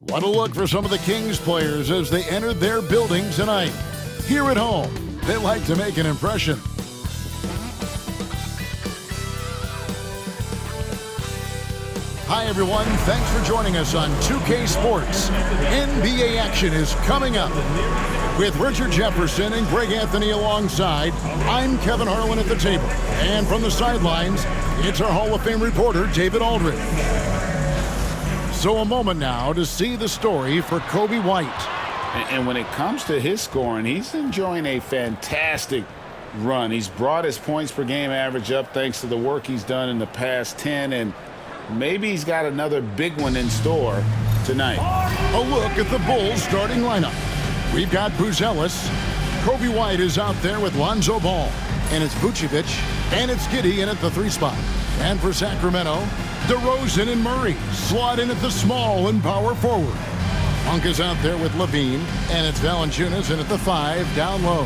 What a look for some of the Kings players as they entered their building tonight. Here at home, they like to make an impression. Hi, everyone. Thanks for joining us on 2K Sports. NBA action is coming up. With Richard Jefferson and Greg Anthony alongside, I'm Kevin Harlan at the table. And from the sidelines, it's our Hall of Fame reporter, David Aldridge. So a moment now to see the story for Coby White. And when it comes to his scoring, he's enjoying a fantastic run. He's brought his points per game average up thanks to the work he's done in the past 10, and maybe he's got another big one in store tonight. A look at the Bulls starting lineup. We've got Buzelis. Coby White is out there with Lonzo Ball. And it's Vucevic. And it's Giddey in at the 3 spot. And for Sacramento, DeRozan and Murray slot in at the small and power forward. Monk is out there with LaVine. And it's Valanciunas in at the 5 down low.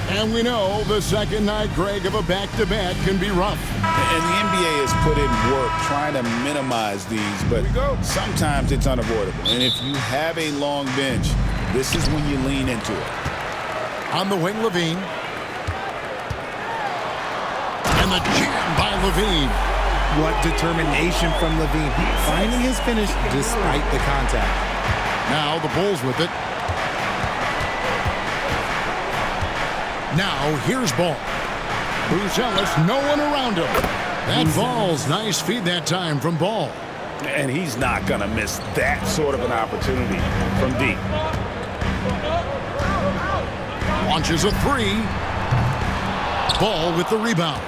And we know the second night, Greg, of a back-to-back can be rough. And the NBA has put in work trying to minimize these, but sometimes it's unavoidable. And if you have a long bench, this is when you lean into it. On the wing, LaVine. And the jam by LaVine. What determination from LaVine, finding his finish despite the contact. Now the Bulls with it. Now here's Ball. Buzelis, no one around him. That falls. Nice feed that time from Ball. And he's not going to miss that sort of an opportunity from deep. Launches a 3. Ball with the rebound.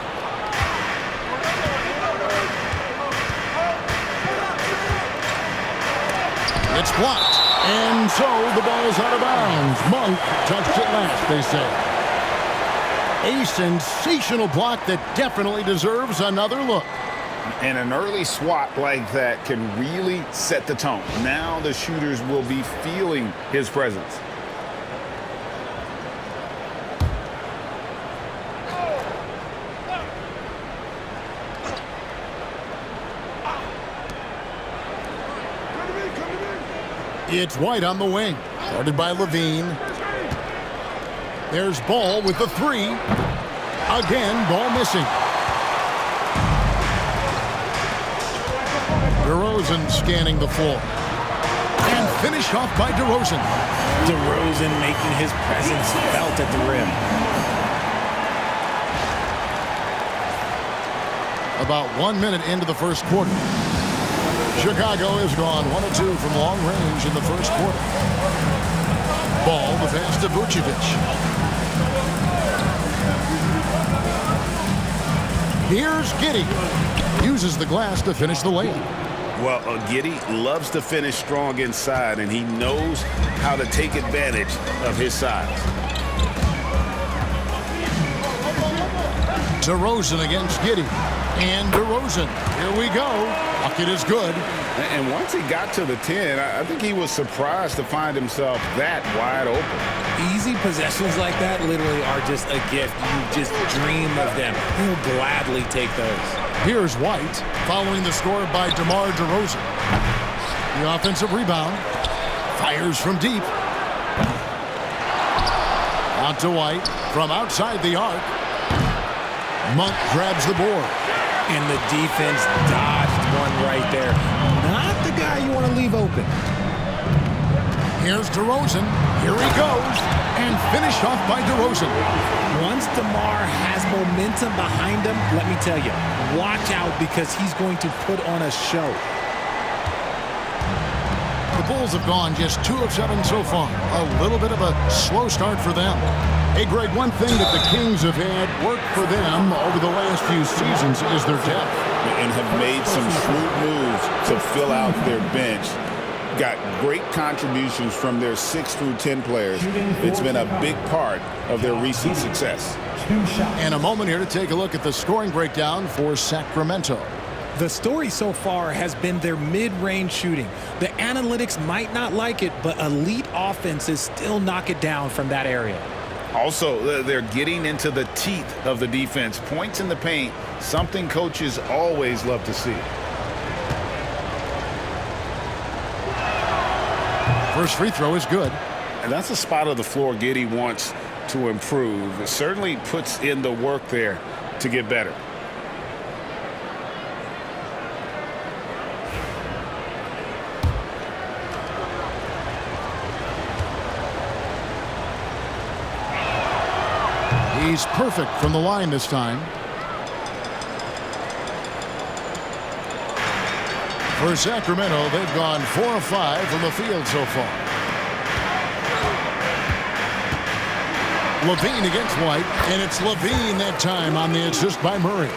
It's blocked. And so the ball's out of bounds. Monk touched it last, they say. A sensational block that definitely deserves another look. And an early swat like that can really set the tone. Now the shooters will be feeling his presence. It's White on the wing. Guarded by LaVine. There's Ball with the 3. Again, Ball missing. DeRozan scanning the floor. And finished off by DeRozan. DeRozan making his presence felt at the rim. About 1 minute into the first quarter. Chicago has gone 1 of 2 from long range in the first quarter. Ball, the pass to Vucevic. Here's Giddey. Uses the glass to finish the layup. Well, Giddey loves to finish strong inside, and he knows how to take advantage of his size. DeRozan against Giddey. And DeRozan. Here we go. Bucket is good. And once he got to the 10, I think he was surprised to find himself that wide open. Easy possessions like that literally are just a gift. You just dream of them. He'll gladly take those. Here's White, following the score by DeMar DeRozan. The offensive rebound. Fires from deep. Out to White from outside the arc. Monk grabs the board. And the defense dodged one right there. Not the guy you want to leave open. Here's DeRozan. Here he goes. And finished off by DeRozan. Once DeMar has momentum behind him, let me tell you, watch out because he's going to put on a show. The Bulls have gone just 2 of 7 so far. A little bit of a slow start for them. Hey, Greg, one thing that the Kings have had work for them over the last few seasons is their depth. And have made some shrewd moves to fill out their bench. Got great contributions from their 6 through 10 players. It's been a big part of their recent success. And a moment here to take a look at the scoring breakdown for Sacramento. The story so far has been their mid-range shooting. The analytics might not like it, but elite offenses still knock it down from that area. Also, they're getting into the teeth of the defense. Points in the paint, something coaches always love to see. First free throw is good. And that's a spot of the floor Giddey wants to improve. It certainly puts in the work there to get better. He's perfect from the line this time. For Sacramento, they've gone 4 of 5 from the field so far. LaVine against White, and it's LaVine that time on the assist by Murray.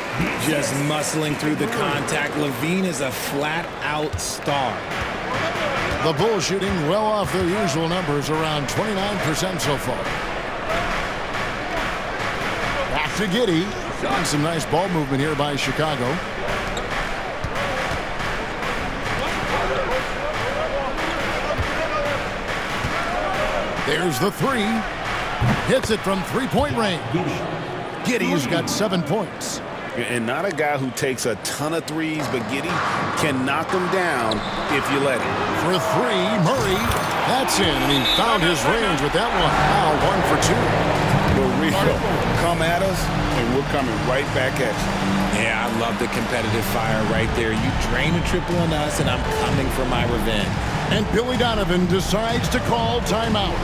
Just muscling through the contact. LaVine is a flat-out star. The Bulls shooting well off their usual numbers, around 29% so far. Back to Giddey. Showing some nice ball movement here by Chicago. There's the three. Hits it from three-point range. Giddey's got 7 points. And not a guy who takes a ton of threes, but Giddey can knock them down if you let him. For three, Murray. That's in, and he found his range with that one. Now 1 for 2. Real. Come at us, and we're coming right back at you. Yeah, I love the competitive fire right there. You drain a triple on us, and I'm coming for my revenge. And Billy Donovan decides to call timeout.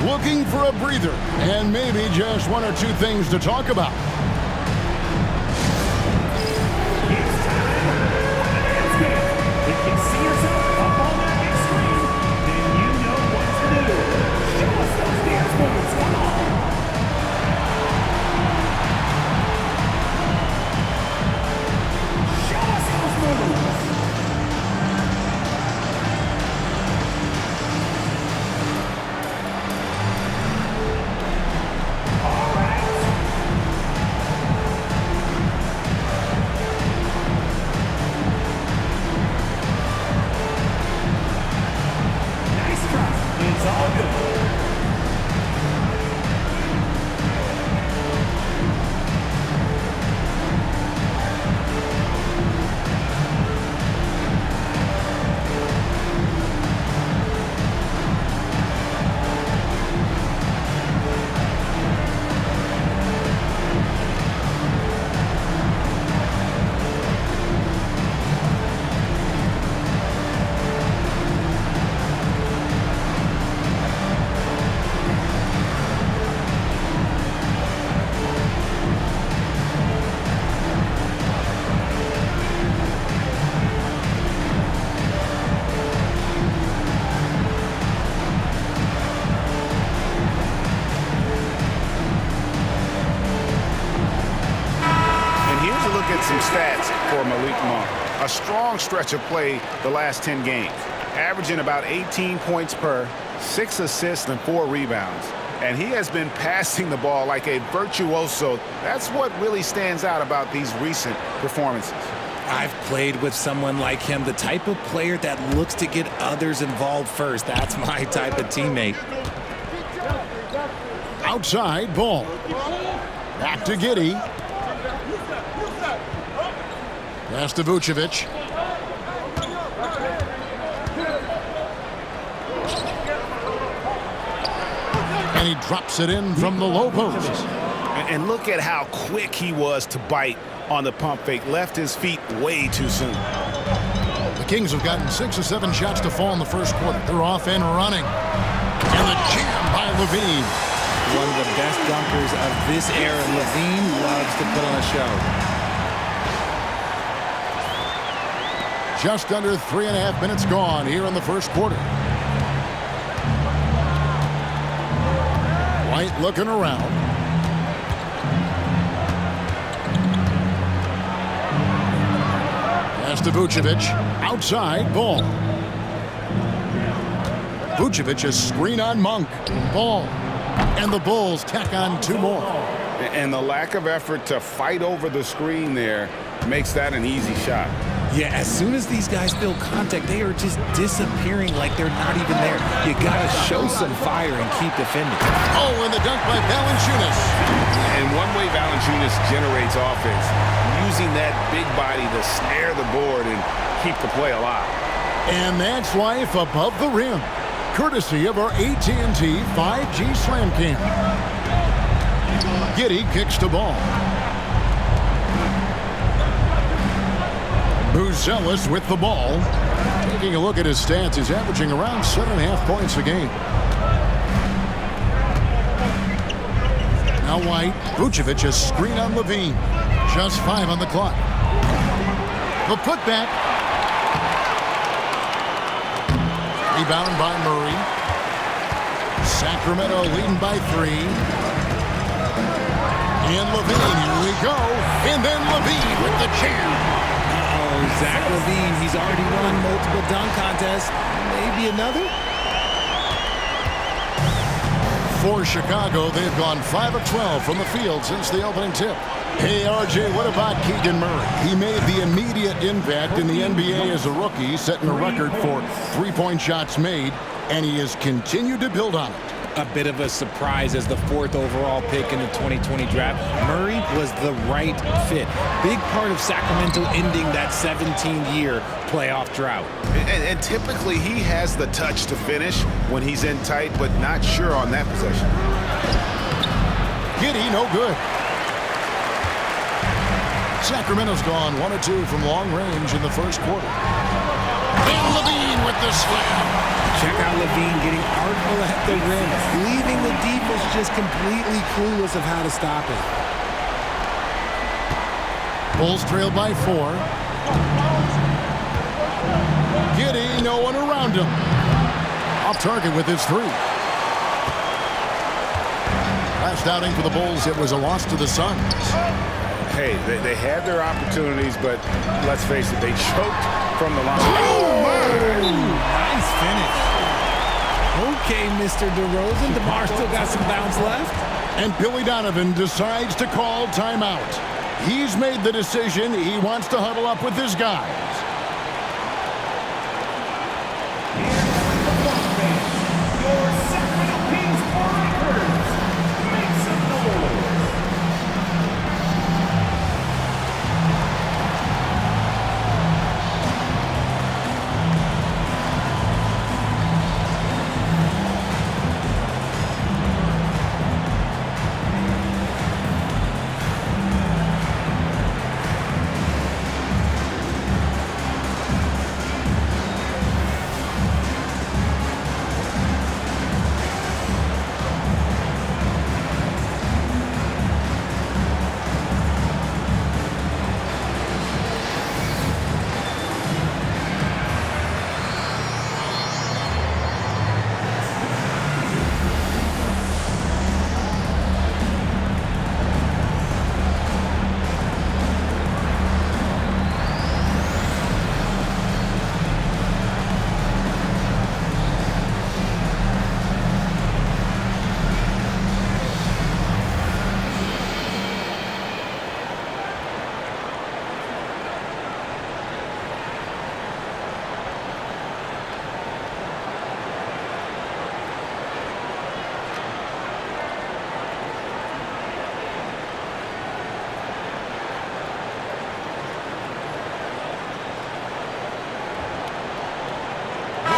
Looking for a breather, and maybe just 1 or 2 things to talk about. Some stats for Malik Monk. A strong stretch of play the last 10 games, averaging about 18 points per, 6 assists and 4 rebounds. And he has been passing the ball like a virtuoso. That's what really stands out about these recent performances. I've played with someone like him, the type of player that looks to get others involved first. That's my type of teammate. Outside ball. Back to Giddey. Pass to Vucevic. And he drops it in from the low post. And look at how quick he was to bite on the pump fake. Left his feet way too soon. The Kings have gotten 6 or 7 shots to fall in the first quarter. They're off and running. And the jam by LaVine. One of the best dunkers of this era. LaVine loves to put on a show. Just under 3.5 minutes gone here in the first quarter. White looking around. Pass to Vucevic. Outside ball. Vucevic is screen on Monk. Ball. And the Bulls tack on 2 more. And the lack of effort to fight over the screen there makes that an easy shot. Yeah, as soon as these guys feel contact, they are just disappearing like they're not even there. You got to show some fire and keep defending. Oh, and the dunk by Valanciunas. And one way Valanciunas generates offense, using that big body to snare the board and keep the play alive. And that's life above the rim. courtesy of our AT&T 5G Slam Cam. Giddey kicks the ball. Buzelis with the ball. Taking a look at his stats, he's averaging around 7.5 points a game. Now White. Vucevic has screen on LaVine. Just 5 on the clock. The putback. Rebound by Murray. Sacramento leading by 3. And LaVine, here we go. And then LaVine with the jam. Zach LaVine, he's already won multiple dunk contests. Maybe another? For Chicago, they've gone 5 of 12 from the field since the opening tip. Hey, RJ, what about Keegan Murray? He made the immediate impact in the NBA as a rookie, setting a record for three-point shots made, and he has continued to build on it. A bit of a surprise as the 4th overall pick in the 2020 draft. Murray was the right fit. Big part of Sacramento ending that 17-year playoff drought. And typically he has the touch to finish when he's in tight, but not sure on that possession. Giddey, no good. Sacramento's gone 1 of 2 from long range in the first quarter. And LaVine with the slam. Check out LaVine getting artful at the rim, leaving the defense just completely clueless of how to stop it. Bulls trail by 4. Giddey, no one around him. Off target with his 3. Last outing for the Bulls, it was a loss to the Suns. Hey, they had their opportunities, but let's face it, they choked from the line. Oh, my! Nice finish. Okay, Mr. DeRozan. DeMar still got some bounce left. And Billy Donovan decides to call timeout. He's made the decision. He wants to huddle up with his guys.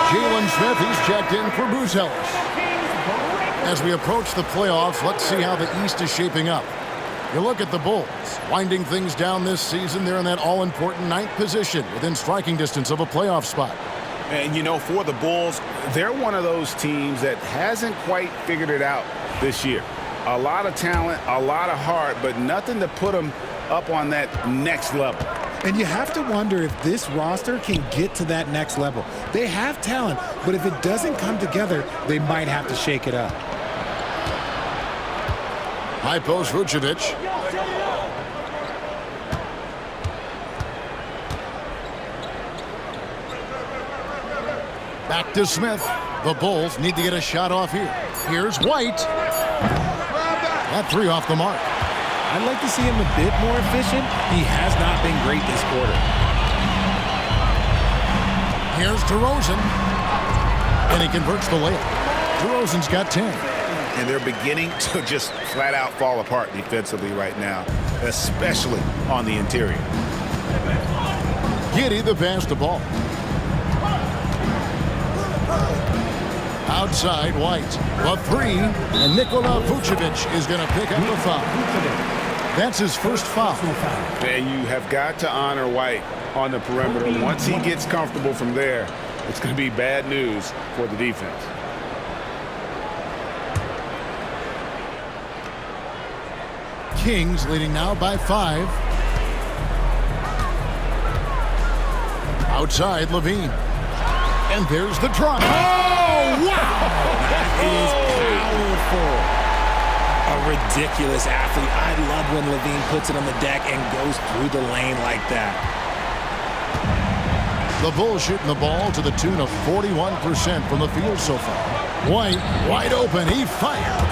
Jalen Smith, he's checked in for Buzelis. As we approach the playoffs, let's see how the East is shaping up. You look at the Bulls, winding things down this season. They're in that all-important 9th position within striking distance of a playoff spot. And, you know, for the Bulls, they're one of those teams that hasn't quite figured it out this year. A lot of talent, a lot of heart, but nothing to put them up on that next level. And you have to wonder if this roster can get to that next level. They have talent, but if it doesn't come together, they might have to shake it up. High post Vucevic. Back to Smith. The Bulls need to get a shot off here. Here's White. That 3 off the mark. I'd like to see him a bit more efficient. He has not been great this quarter. Here's DeRozan. And he converts the layup. DeRozan's got 10. And they're beginning to just flat out fall apart defensively right now, especially on the interior. Giddey the pass the ball. Outside, White. The three, and Nikola Vucevic is going to pick up the foul. That's his first foul. And you have got to honor White on the perimeter. Once he gets comfortable from there, it's going to be bad news for the defense. Kings leading now by 5. Outside, LaVine. And there's the drop. Oh, wow! That is powerful. A ridiculous athlete. I love when LaVine puts it on the deck and goes through the lane like that. The Bulls shooting the ball to the tune of 41% from the field so far. White, wide open, he fires.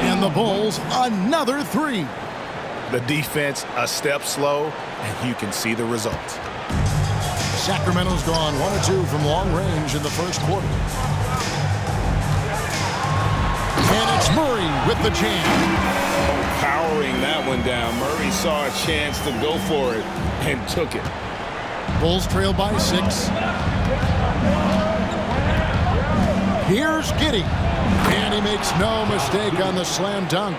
And the Bulls, another three. The defense a step slow, and you can see the results. Sacramento's gone 1 of 2 from long range in the first quarter. And it's Murray with the jam. Powering that one down. Murray saw a chance to go for it and took it. Bulls trail by 6. Here's Giddey. And he makes no mistake on the slam dunk.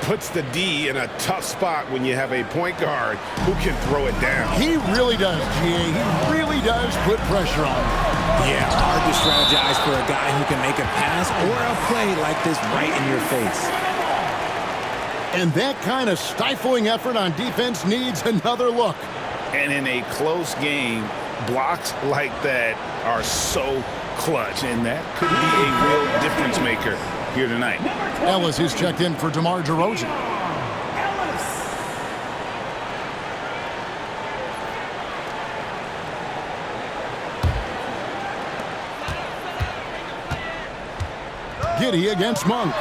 Puts the D in a tough spot when you have a point guard who can throw it down. He really does, GA. He really does put pressure on him. Yeah, hard to strategize for a guy who can make a pass or a play like this right in your face. And that kind of stifling effort on defense needs another look. And in a close game, blocks like that are so clutch, and that could be a real difference maker here tonight. Ellis is checked in for DeMar DeRozan. Giddey against Monk.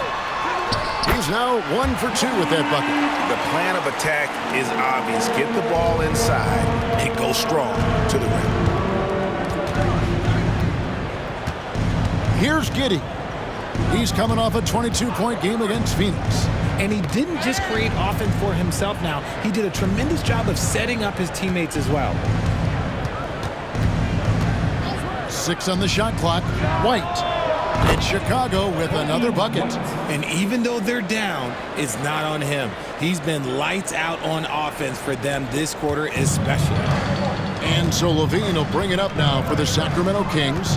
He's now 1 for 2 with that bucket. The plan of attack is obvious. Get the ball inside and go strong to the rim. Here's Giddey. He's coming off a 22-point game against Phoenix. And he didn't just create offense for himself now. He did a tremendous job of setting up his teammates as well. 6 on the shot clock. White. And Chicago with another bucket. And even though they're down, it's not on him. He's been lights out on offense for them this quarter especially. And so LaVine will bring it up now for the Sacramento Kings.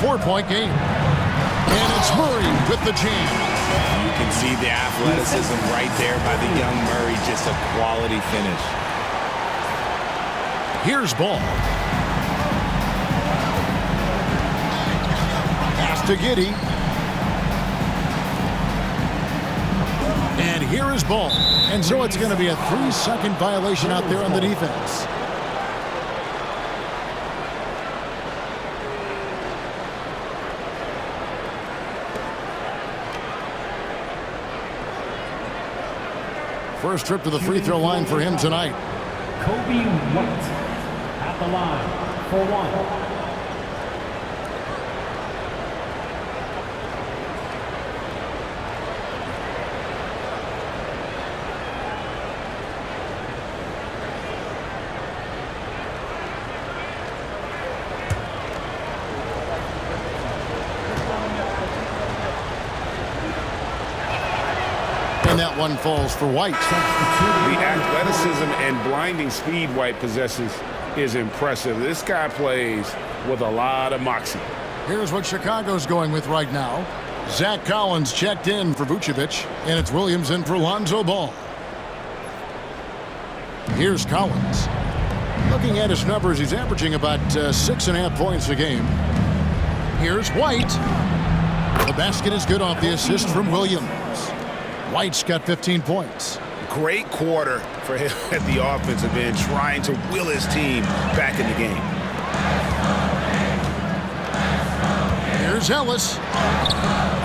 4-point game. And it's Murray with the jam. You can see the athleticism right there by the young Murray. Just a quality finish. Here's Ball. Pass to Giddey. And here is Ball. And so it's going to be a 3-second violation out there on the defense. First trip to the free throw line for him tonight. Coby White at the line for 1. And that one falls for White. The athleticism and blinding speed White possesses is impressive. This guy plays with a lot of moxie. Here's what Chicago's going with right now. Zach Collins checked in for Vucevic, and it's Williams in for Lonzo Ball. Here's Collins. Looking at his numbers, he's averaging about 6.5 points a game. Here's White. The basket is good off the assist from Williams. White's got 15 points. Great quarter for him at the offensive end, trying to will his team back in the game. Here's Ellis.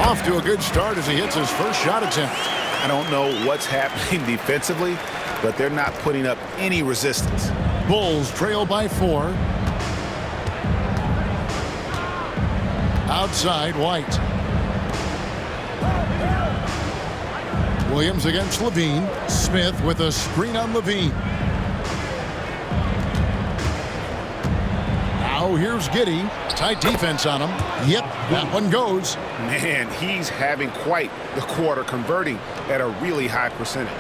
Off to a good start as he hits his first shot attempt. I don't know what's happening defensively, but they're not putting up any resistance. Bulls trail by 4. Outside, White. Williams against LaVine. Smith with a screen on LaVine. Now Now here's Giddey. Tight defense on him. Yep, that one goes. Man, he's having quite the quarter, converting at a really high percentage.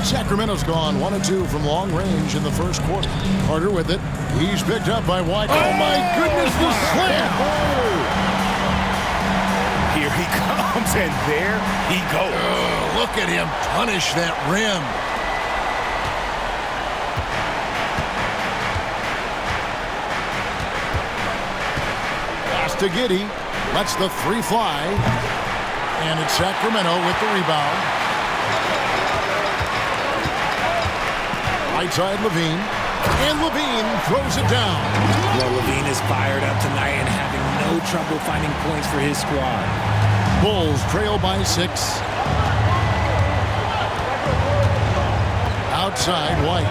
Sacramento's gone 1 of 2 from long range in the first quarter. Carter with it. He's picked up by White. Oh, my goodness, the slam! Here he comes, and there he goes. Oh, look at him punish that rim. Pass to Giddey. Lets the three fly. And it's Sacramento with the rebound. Right side, LaVine. And LaVine throws it down. Well, LaVine is fired up tonight and having no trouble finding points for his squad. Bulls trail by 6. Outside, White.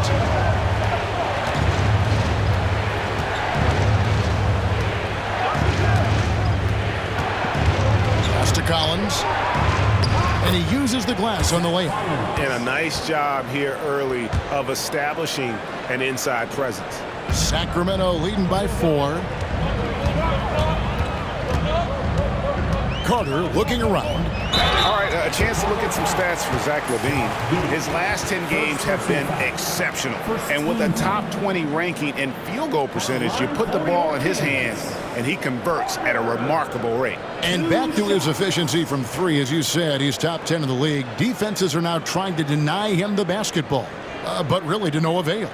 Pass to Collins. And he uses the glass on the layup. And a nice job here early of establishing an inside presence. Sacramento leading by 4. Carter looking around. All right, a chance to look at some stats for Zach LaVine. His last 10 games have been exceptional. And with a top 20 ranking in field goal percentage, you put the ball in his hands, and he converts at a remarkable rate. And back to his efficiency from 3, as you said, he's top 10 in the league. Defenses are now trying to deny him the basketball, but really to no avail.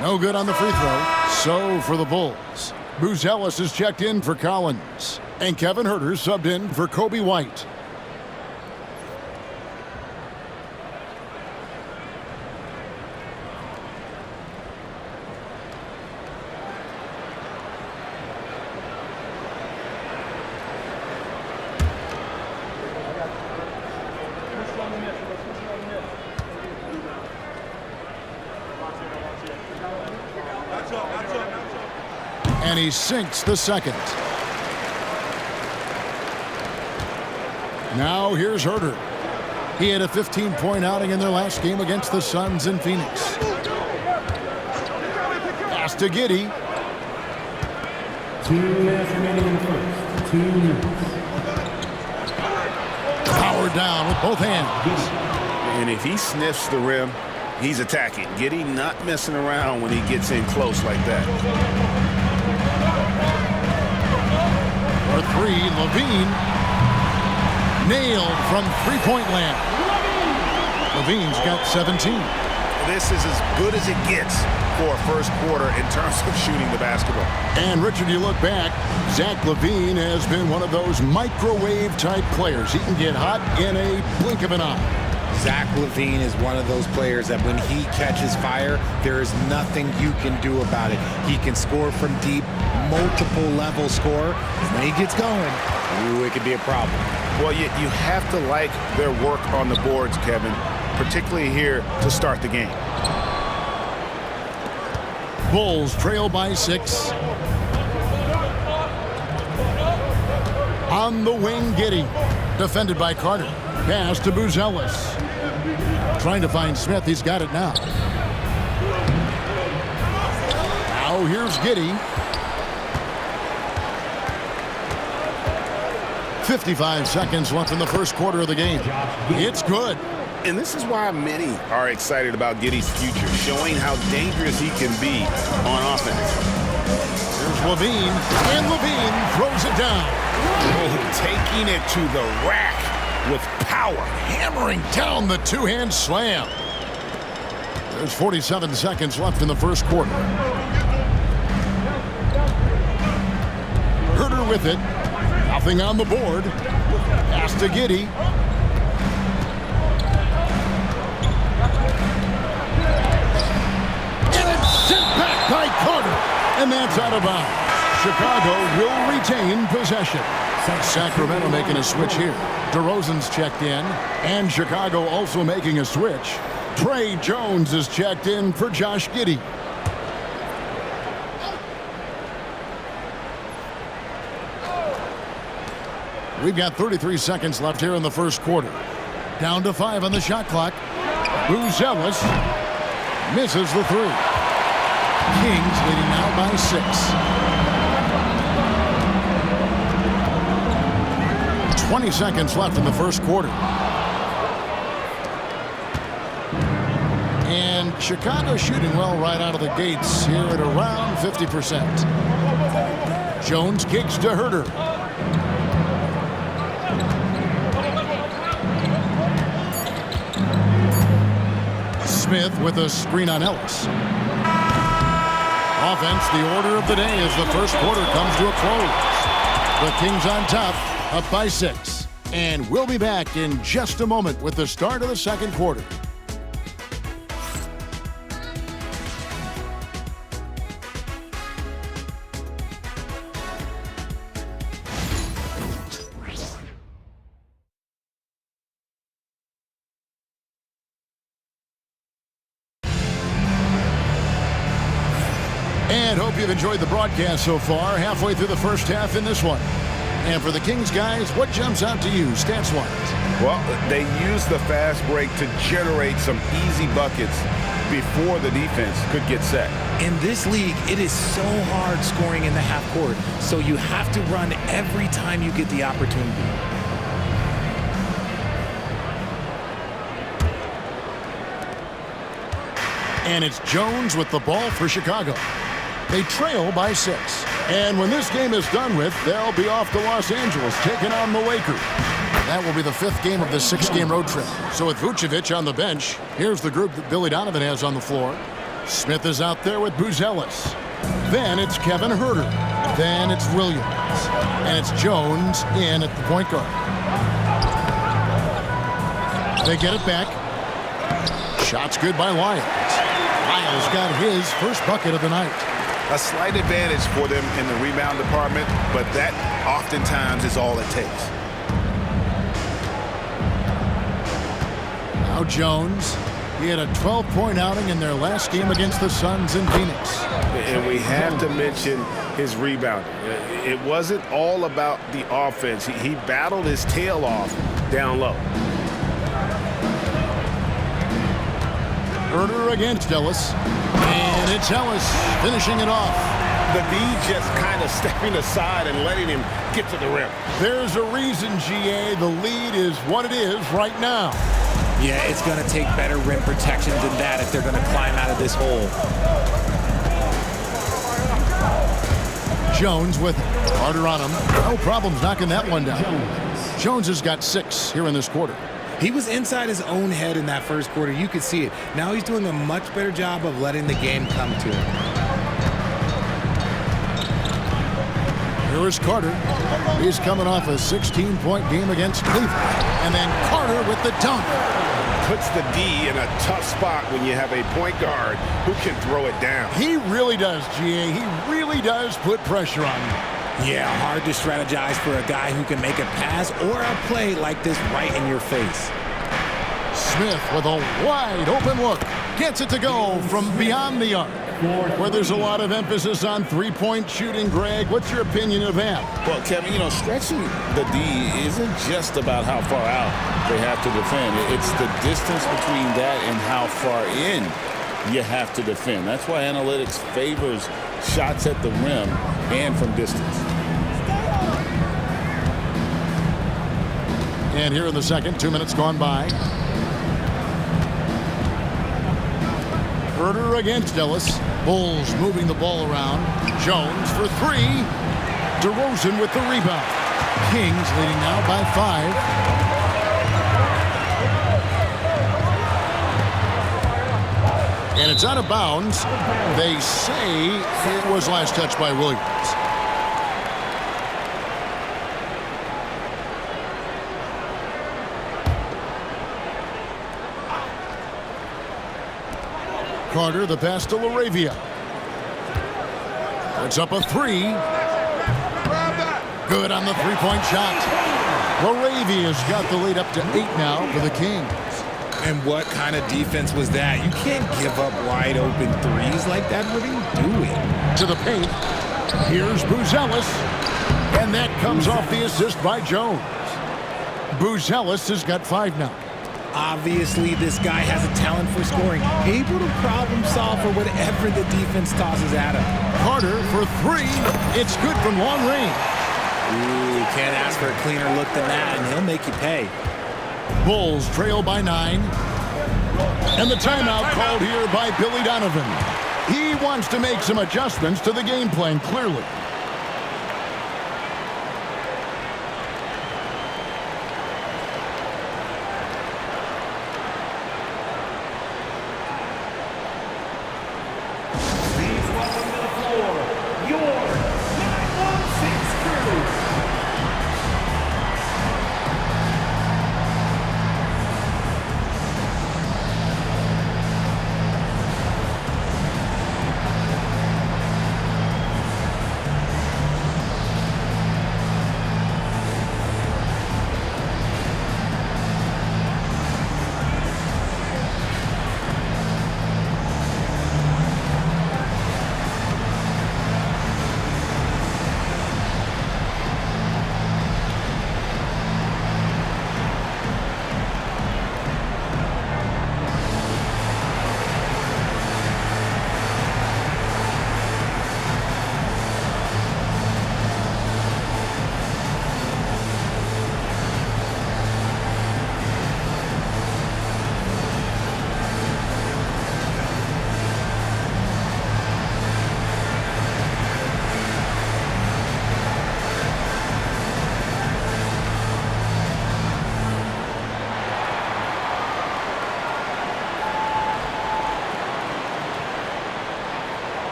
No good on the free throw. So for the Bulls, Buzelis is checked in for Collins. And Kevin Huerter subbed in for Coby White. And he sinks the second. Now here's Huerter. He had a 15-point outing in their last game against the Suns in Phoenix. Pass to Giddey. 2 minutes remaining in the first. 2 minutes. Powered down with both hands. And if he sniffs the rim, he's attacking. Giddey not messing around when he gets in close like that. For 3, LaVine. Nailed from three-point land. LaVine's got 17. This is as good as it gets for a first quarter in terms of shooting the basketball. And, Richard, you look back, Zach LaVine has been one of those microwave-type players. He can get hot in a blink of an eye. Zach LaVine is one of those players that when he catches fire, there is nothing you can do about it. He can score from deep, multiple level score. When he gets going, ooh, it could be a problem. Well, you have to like their work on the boards, Kevin, particularly here to start the game. Bulls trail by 6. On the wing, Giddey. Defended by Carter. Pass to Buzelis. Trying to find Smith. He's got it now. Now here's Giddey. 55 seconds left in the first quarter of the game. It's good. And this is why many are excited about Giddey's future, showing how dangerous he can be on offense. Here's LaVine, and LaVine throws it down. Oh, taking it to the rack with power. Hammering down the two-hand slam. There's 47 seconds left in the first quarter. Huerter with it. Nothing on the board. Pass to Giddey. And it's sent back by Carter. And that's out of bounds. Chicago will retain possession. Sacramento making a switch here. DeRozan's checked in, and Chicago also making a switch. Trey Jones is checked in for Josh Giddey. We've got 33 seconds left here in the first quarter. Down to 5 on the shot clock. Buzelis misses the 3. Kings leading now by 6. 20 seconds left in the first quarter. And Chicago shooting well right out of the gates here at around 50%. Jones kicks to Herter. Smith with a screen on Ellis. Offense, the order of the day as the first quarter comes to a close. The Kings on top, up by 6. And we'll be back in just a moment with the start of the second quarter. And hope you've enjoyed the broadcast so far. Halfway through the first half in this one. And for the Kings guys, what jumps out to you stats-wise? Well, they used the fast break to generate some easy buckets before the defense could get set. In this league, it is so hard scoring in the half court, so you have to run every time you get the opportunity. And it's Jones with the ball for Chicago. They trail by 6. And when this game is done with, they'll be off to Los Angeles, taking on the Lakers. That will be the 5th game of the 6-game road trip. So with Vucevic on the bench, here's the group that Billy Donovan has on the floor. Smith is out there with Buzelis. Then it's Kevin Herter. Then it's Williams. And it's Jones in at the point guard. They get it back. Shot's good by Lyles. Lyles got his first bucket of the night. A slight advantage for them in the rebound department, but that oftentimes is all it takes. Now Jones. He had a 12-point outing in their last game against the Suns in Phoenix. And we have to mention his rebounding. It wasn't all about the offense. He battled his tail off down low. Herter against Ellis. And it's Ellis finishing it off. The D just kind of stepping aside and letting him get to the rim. There's a reason, GA. The lead is what it is right now. Yeah, it's going to take better rim protection than that if they're going to climb out of this hole. Jones with Carter on him. No problems knocking that one down. Jones has got 6 here in this quarter. He was inside his own head in that first quarter. You could see it. Now he's doing a much better job of letting the game come to him. Here is Carter. He's coming off a 16-point game against Cleveland. And then Carter with the dunk. Puts the D in a tough spot when you have a point guard who can throw it down. He really does, GA. He really does put pressure on you. Yeah, hard to strategize for a guy who can make a pass or a play like this right in your face. Smith with a wide open look. Gets it to go from beyond the arc. Where there's a lot of emphasis on three-point shooting, Greg. What's your opinion of that? Well, Kevin, stretching the D isn't just about how far out they have to defend. It's the distance between that and how far in you have to defend. That's why analytics favors shots at the rim and from distance. And here in the second, 2 minutes gone by. Herter against Ellis. Bulls moving the ball around. Jones for 3. DeRozan with the rebound. Kings leading now by 5. And it's out of bounds. They say it was last touched by Williams. Carter, the pass to LaRavia. It's up a 3. Good on the three-point shot. LaVine has got the lead up to 8 now for the Kings. And what kind of defense was that? You can't give up wide open threes like that. What are you doing? To the paint. Here's Buzelis. And that comes off the assist by Jones. Buzelis has got 5 now. Obviously, this guy has a talent for scoring. Able to problem solve for whatever the defense tosses at him. Carter for 3. It's good from long range. Ooh, can't ask for a cleaner look than that, and he'll make you pay. Bulls trail by 9. And the timeout called here by Billy Donovan. He wants to make some adjustments to the game plan, clearly.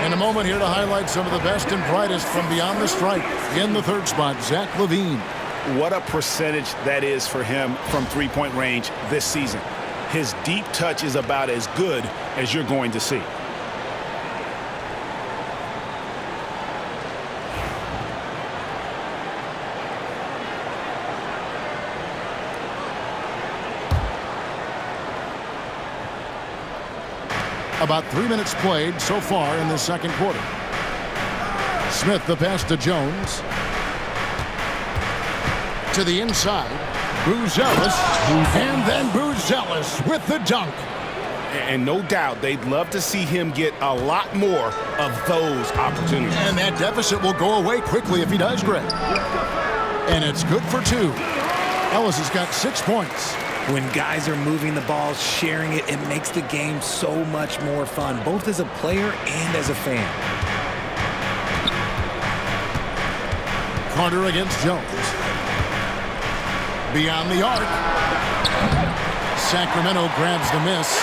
In a moment here to highlight some of the best and brightest from beyond the stripe. In the third spot, Zach LaVine. What a percentage that is for him from three-point range this season. His deep touch is about as good as you're going to see. About 3 minutes played so far in the second quarter. Smith the pass to Jones. To the inside. Buzelis. And then Buzelis with the dunk. And no doubt they'd love to see him get a lot more of those opportunities. And that deficit will go away quickly if he does, Greg. And it's good for 2. Ellis has got 6 points. When guys are moving the ball, sharing it, it makes the game so much more fun, both as a player and as a fan. Carter against Jones. Beyond the arc. Sacramento grabs the miss.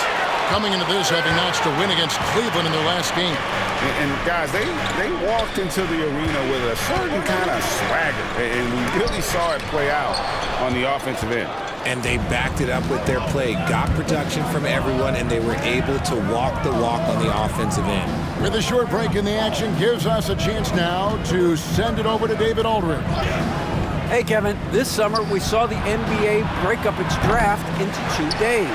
Coming into this, having notched a win against Cleveland in their last game. And guys, they walked into the arena with a certain kind of swagger, and we really saw it play out on the offensive end. And they backed it up with their play, got production from everyone, and they were able to walk the walk on the offensive end. With a short break in the action, gives us a chance now to send it over to David Aldridge. Hey, Kevin, this summer we saw the NBA break up its draft into 2 days.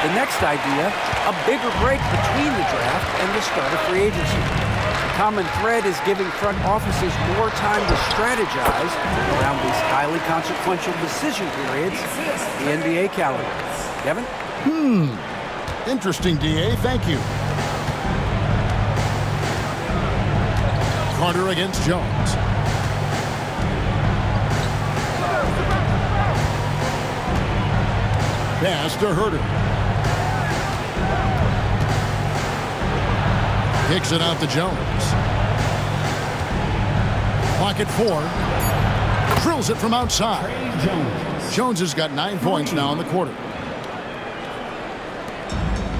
The next idea, a bigger break between the draft and the start of free agency. The common thread is giving front offices more time to strategize around these highly consequential decision periods, the NBA calendar. Kevin? Interesting, DA. Thank you. Carter against Jones. Pass to Herter. Kicks it out to Jones. Pocket 4. Drills it from outside. Jones has got 9 points now in the quarter.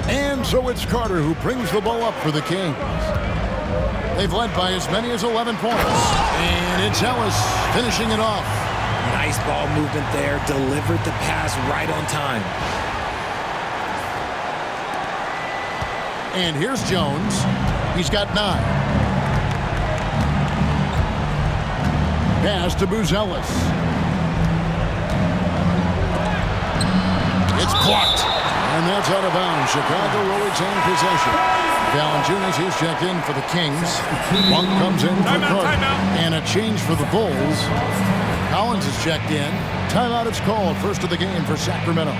And so it's Carter who brings the ball up for the Kings. They've led by as many as 11 points. And it's Ellis finishing it off. Nice ball movement there. Delivered the pass right on time. And here's Jones. He's got 9. Pass to Buzelis. It's blocked. And that's out of bounds. Chicago will retain possession. Valanciunas, he's checked in for the Kings. Monk comes in for Carter. And a change for the Bulls. Collins is checked in. Timeout is called. First of the game for Sacramento.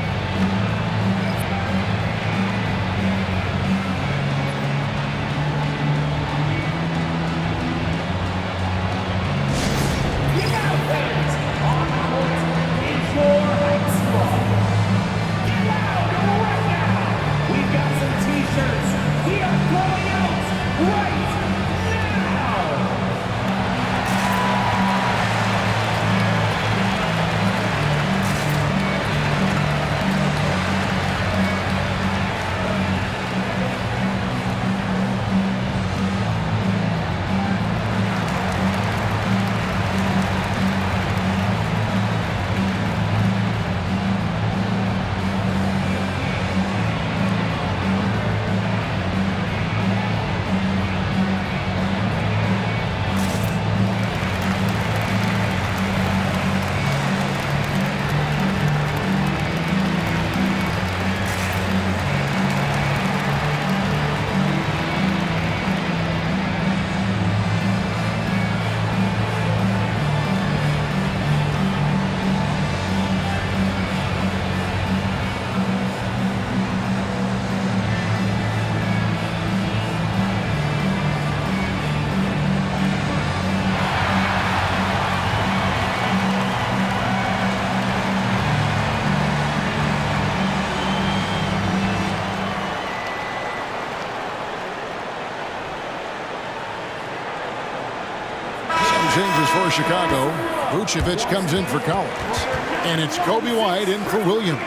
Changes for Chicago. Vucevic comes in for Collins. And it's Coby White in for Williams.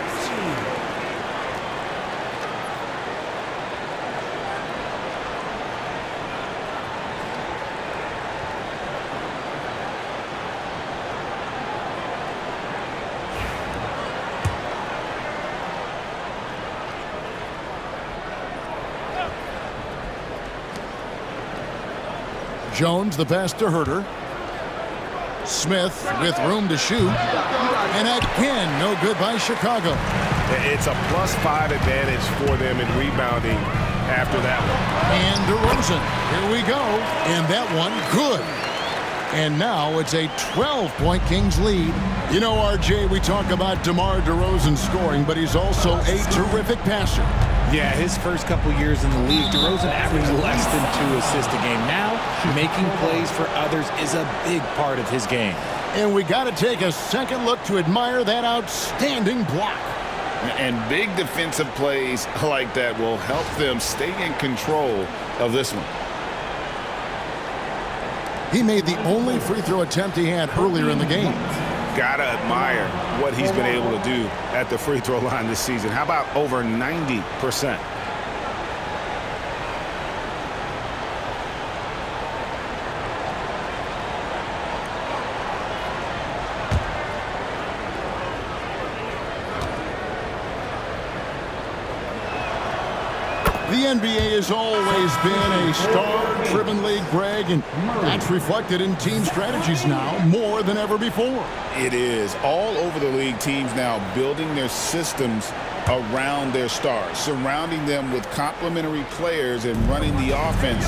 Jones, the pass to Herter. Smith with room to shoot. And again, no good by Chicago. It's a +5 advantage for them in rebounding after that one. And DeRozan. Here we go. And that one, good. And now it's a 12-point Kings lead. You know, RJ, we talk about DeMar DeRozan scoring, but he's also a terrific passer. Yeah, his first couple years in the league, DeRozan averaged less than 2 assists a game. Now, making plays for others is a big part of his game. And we got to take a second look to admire that outstanding block. And big defensive plays like that will help them stay in control of this one. He made the only free throw attempt he had earlier in the game. Gotta admire what he's been able to do at the free throw line this season. How about over 90%? The NBA has always been a star-driven league, Greg, and that's reflected in team strategies now more than ever before. It is. All over the league, teams now building their systems around their stars, surrounding them with complementary players and running the offense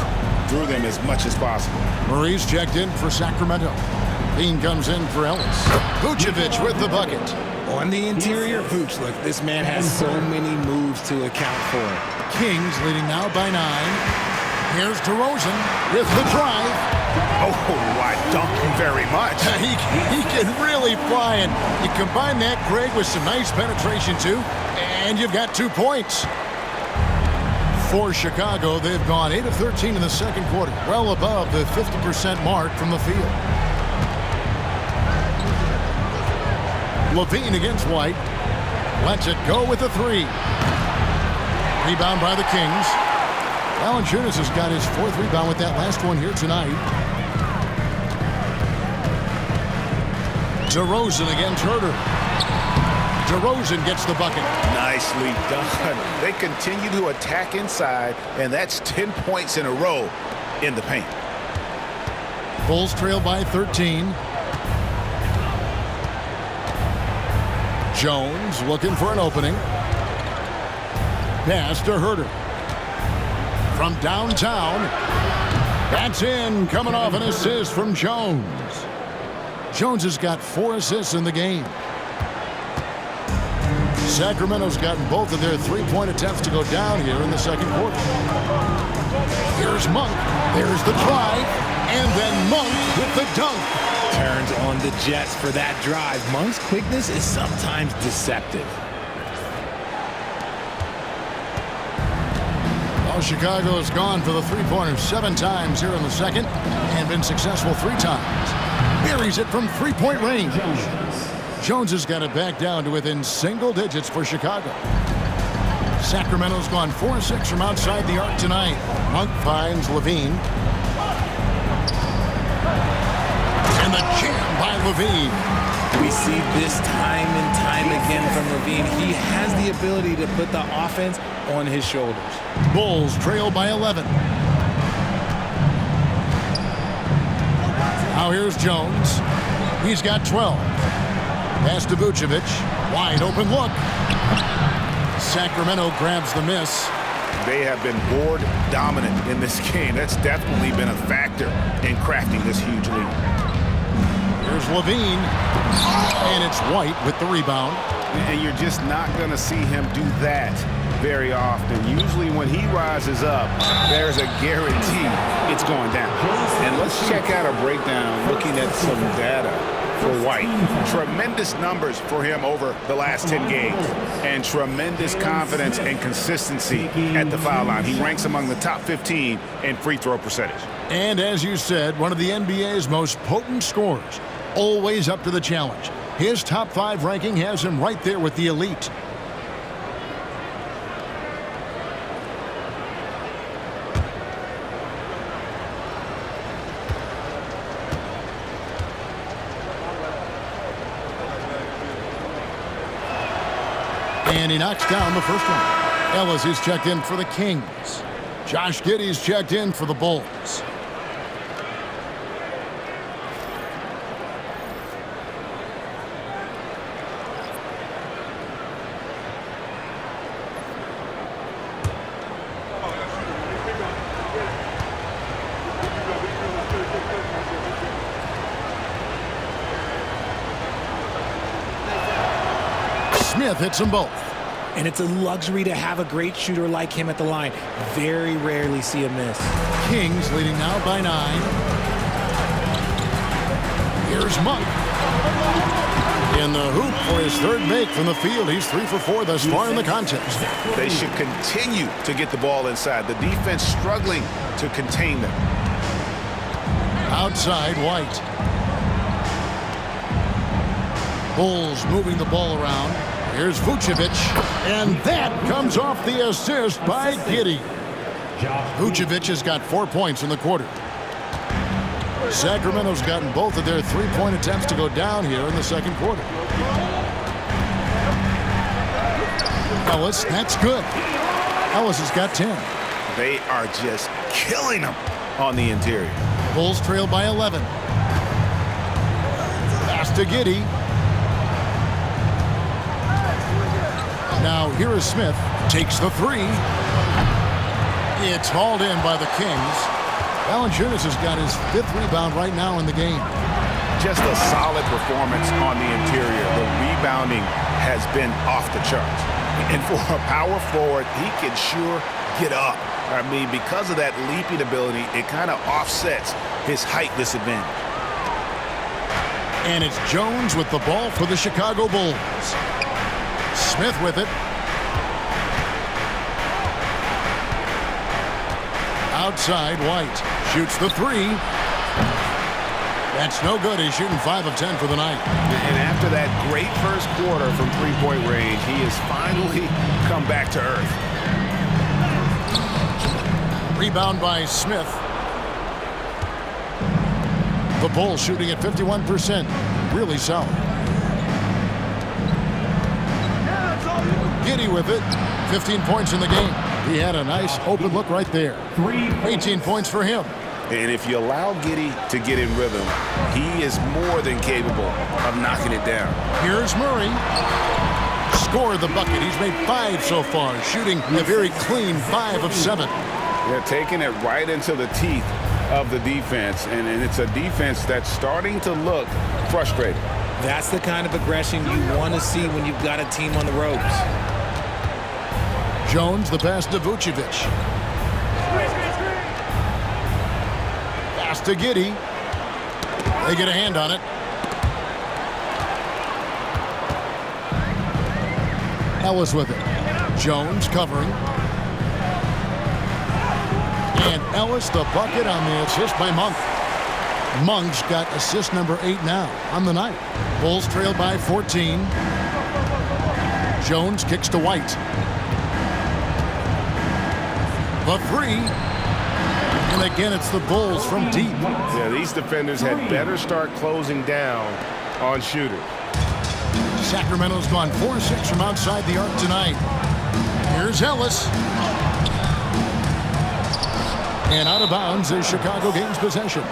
through them as much as possible. Murray's checked in for Sacramento. Bean comes in for Ellis. Vucevic with the bucket. On the interior, Vooch, look, this man has so many moves to account for. Kings leading now by 9. Here's DeRozan with the drive. Oh, I dunk you very much. He can really fly, and you combine that, Greg, with some nice penetration, too, and you've got 2 points. For Chicago, they've gone 8 of 13 in the second quarter, well above the 50% mark from the field. LaVine against White. Lets it go with a 3. Rebound by the Kings. Valanciunas has got his 4th rebound with that last one here tonight. DeRozan against Herter. DeRozan gets the bucket. Nicely done. They continue to attack inside, and that's 10 points in a row in the paint. Bulls trail by 13. Jones looking for an opening. Pass to Herter. From downtown. That's in, coming off an assist from Jones. Jones has got 4 assists in the game. Sacramento's gotten both of their 3-point attempts to go down here in the second quarter. Here's Monk. There's the drive. And then Monk with the dunk. Turns on the Jets for that drive. Monk's quickness is sometimes deceptive. Well, Chicago has gone for the 3-pointer 7 times here in the second and been successful 3 times. Buries it from 3-point range. Jones has got it back down to within single digits for Chicago. Sacramento's gone 4-6 from outside the arc tonight. Monk finds LaVine. And the jam by LaVine. We see this time and time again from LaVine. He has the ability to put the offense on his shoulders. Bulls trail by 11. Now here's Jones. He's got 12. Pass to Vucevic. Wide open look. Sacramento grabs the miss. They have been board dominant in this game. That's definitely been a factor in crafting this huge lead. Here's LaVine. And it's White with the rebound. And you're just not going to see him do that very often. Usually when he rises up, there's a guarantee it's going down. And let's check out a breakdown looking at some data for White. Tremendous numbers for him over the last 10 games. And tremendous confidence and consistency at the foul line. He ranks among the top 15 in free throw percentage. And as you said, one of the NBA's most potent scorers. Always up to the challenge. His top 5 ranking has him right there with the elite. And he knocks down the first one. Ellis is checked in for the Kings. Josh Giddey's checked in for the Bulls. Smith hits them both. And it's a luxury to have a great shooter like him at the line. Very rarely see a miss. Kings leading now by 9. Here's Monk. In the hoop for his 3rd make from the field. He's 3 for 4 thus far in the contest. They should continue to get the ball inside. The defense struggling to contain them. Outside, White. Bulls moving the ball around. Here's Vucevic, and that comes off the assist by Giddey. Vucevic has got 4 points in the quarter. Sacramento's gotten both of their 3-point attempts to go down here in the second quarter. Ellis, that's good. Ellis has got 10. They are just killing them on the interior. Bulls trail by 11. Pass to Giddey. Now here is Smith. Takes the 3. It's hauled in by the Kings. Valanciunas has got his 5th rebound right now in the game. Just a solid performance on the interior. The rebounding has been off the charts. And for a power forward, he can sure get up. I mean, because of that leaping ability, it kind of offsets his height disadvantage. And it's Jones with the ball for the Chicago Bulls. Smith with it. Outside, White shoots the 3. That's no good. He's shooting 5 of 10 for the night. And after that great first quarter from 3-point range, he has finally come back to earth. Rebound by Smith. The Bulls shooting at 51%. Really solid. Giddey with it. 15 points in the game. He had a nice open look right there. 18 points for him. And if you allow Giddey to get in rhythm, he is more than capable of knocking it down. Here's Murray. Scored the bucket. He's made 5 so far, shooting a very clean 5 of 7. They're taking it right into the teeth of the defense, and it's a defense that's starting to look frustrated. That's the kind of aggression you want to see when you've got a team on the ropes. Jones, the pass to Vucevic. Pass to Giddey. They get a hand on it. Ellis with it. Jones covering. And Ellis the bucket on the assist by Monk. Monk's got assist number 8 now on the night. Bulls trail by 14. Jones kicks to White. The 3. And again, it's the Bulls from deep. Yeah, these defenders had better start closing down on shooters. Sacramento's gone 4-6 from outside the arc tonight. Here's Ellis. And out of bounds is Chicago gains possession.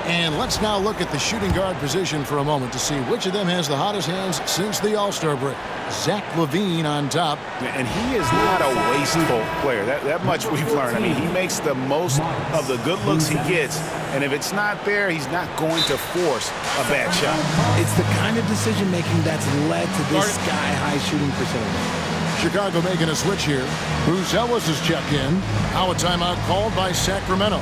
And let's now look at the shooting guard position for a moment to see which of them has the hottest hands since the All-Star break. Zach LaVine on top. And he is not a wasteful player. That much we've learned. I mean, he makes the most of the good looks he gets. And if it's not there, he's not going to force a bad shot. It's the kind of decision-making that's led to this sky-high shooting percentage. Chicago making a switch here. Bruce Ellis is checked in. Now a timeout called by Sacramento.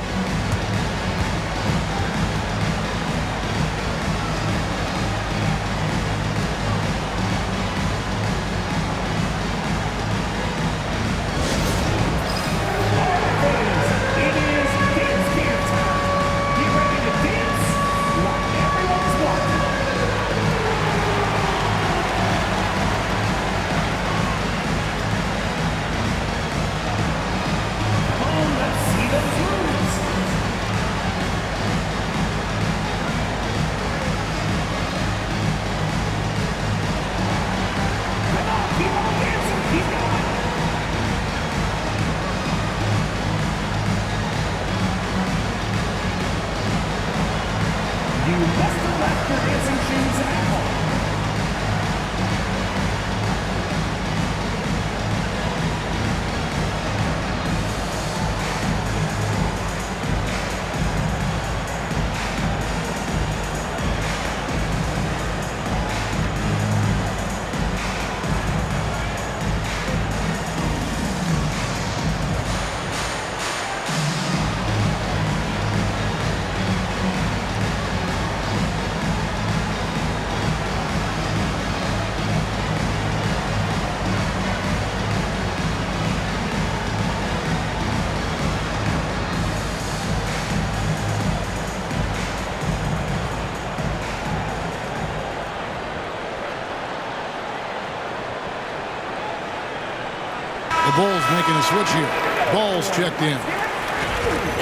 The Bulls making a switch here. Ball's checked in.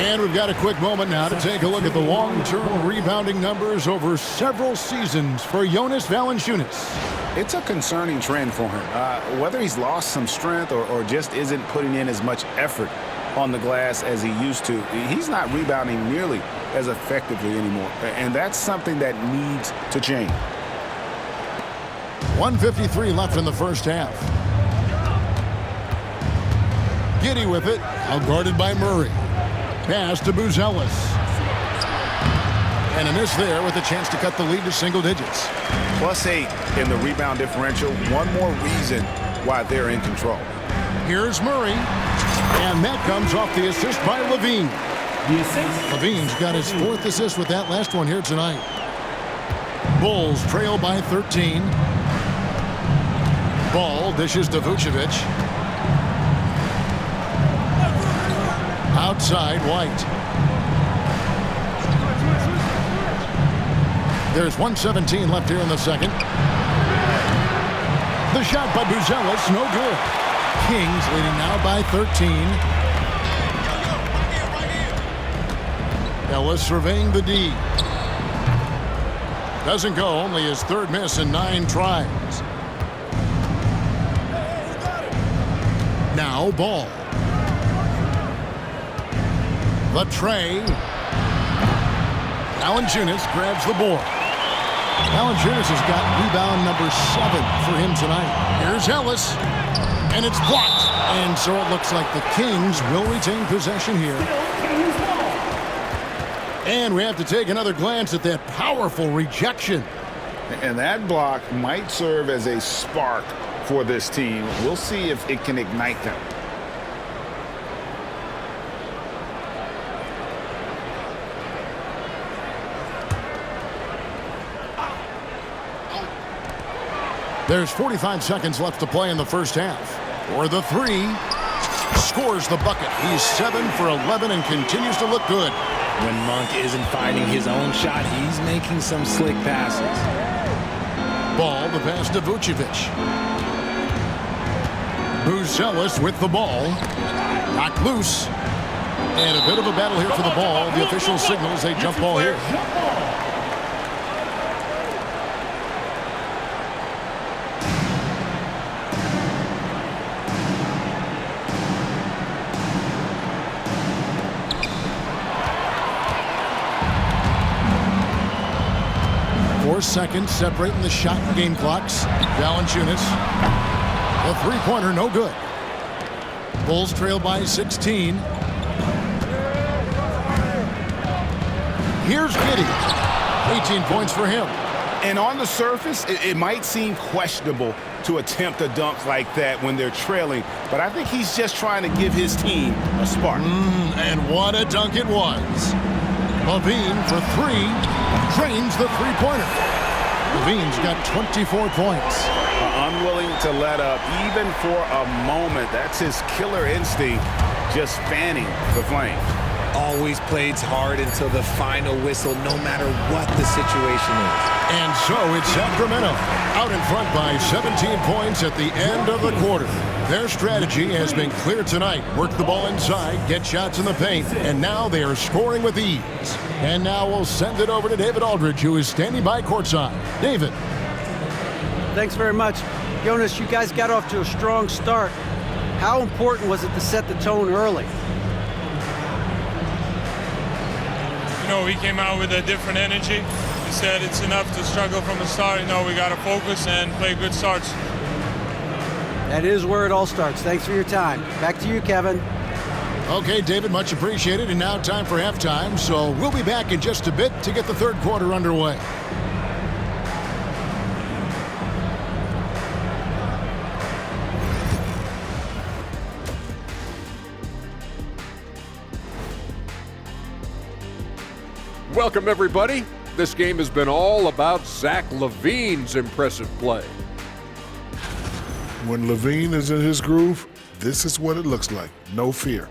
And we've got a quick moment now to take a look at the long-term rebounding numbers over several seasons for Jonas Valanciunas. It's a concerning trend for him. Whether he's lost some strength or just isn't putting in as much effort on the glass as he used to, he's not rebounding nearly as effectively anymore. And that's something that needs to change. 1:53 left in the first half. Giddey with it, outguarded by Murray. Pass to Buzelis. And a miss there with a chance to cut the lead to single digits. +8 in the rebound differential. One more reason why they're in control. Here's Murray. And that comes off the assist by LaVine. LaVine's got his 4th assist with that last one here tonight. Bulls trail by 13. Ball dishes to Vucevic. Outside, White. There's 1:17 left here in the second. The shot by Buzelis, no good. Kings leading now by 13. Ellis surveying the D. Doesn't go, only his third miss in 9 tries. Now Ball. The tray. Valanciunas grabs the board. Valanciunas has got rebound number 7 for him tonight. Here's Ellis, and it's blocked. And so it looks like the Kings will retain possession here. And we have to take another glance at that powerful rejection. And that block might serve as a spark for this team. We'll see if it can ignite them. There's 45 seconds left to play in the first half. For the 3, scores the bucket. He's 7 for 11 and continues to look good. When Monk isn't finding his own shot, he's making some slick passes. Ball, the pass to Vucevic. Buzelis with the ball. Knocked loose. And a bit of a battle here for the ball. The official signals a jump ball here. 4 seconds separating the shot and game clocks. Valanciunas. The three-pointer, no good. Bulls trail by 16. Here's Giddey. 18 points for him. And on the surface, it might seem questionable to attempt a dunk like that when they're trailing, but I think he's just trying to give his team a spark. And what a dunk it was. LaVine for 3, drains the three-pointer. LaVine's got 24 points. Unwilling to let up, even for a moment. That's his killer instinct, just fanning the flame. Always plays hard until the final whistle, no matter what the situation is. And so it's Sacramento out in front by 17 points at the end of the quarter. Their strategy has been clear tonight. Work the ball inside, get shots in the paint, and now they are scoring with ease. And now we'll send it over to David Aldridge, who is standing by courtside. David. Thanks very much. Jonas, you guys got off to a strong start. How important was it to set the tone early? You know, we came out with a different energy. We said it's enough to struggle from the start. You know, we got to focus and play good starts. That is where it all starts. Thanks for your time. Back to you, Kevin. Okay, David, much appreciated. And now time for halftime. So we'll be back in just a bit to get the third quarter underway. Welcome, everybody. This game has been all about Zach LaVine's impressive play. When LaVine is in his groove, this is what it looks like. No fear,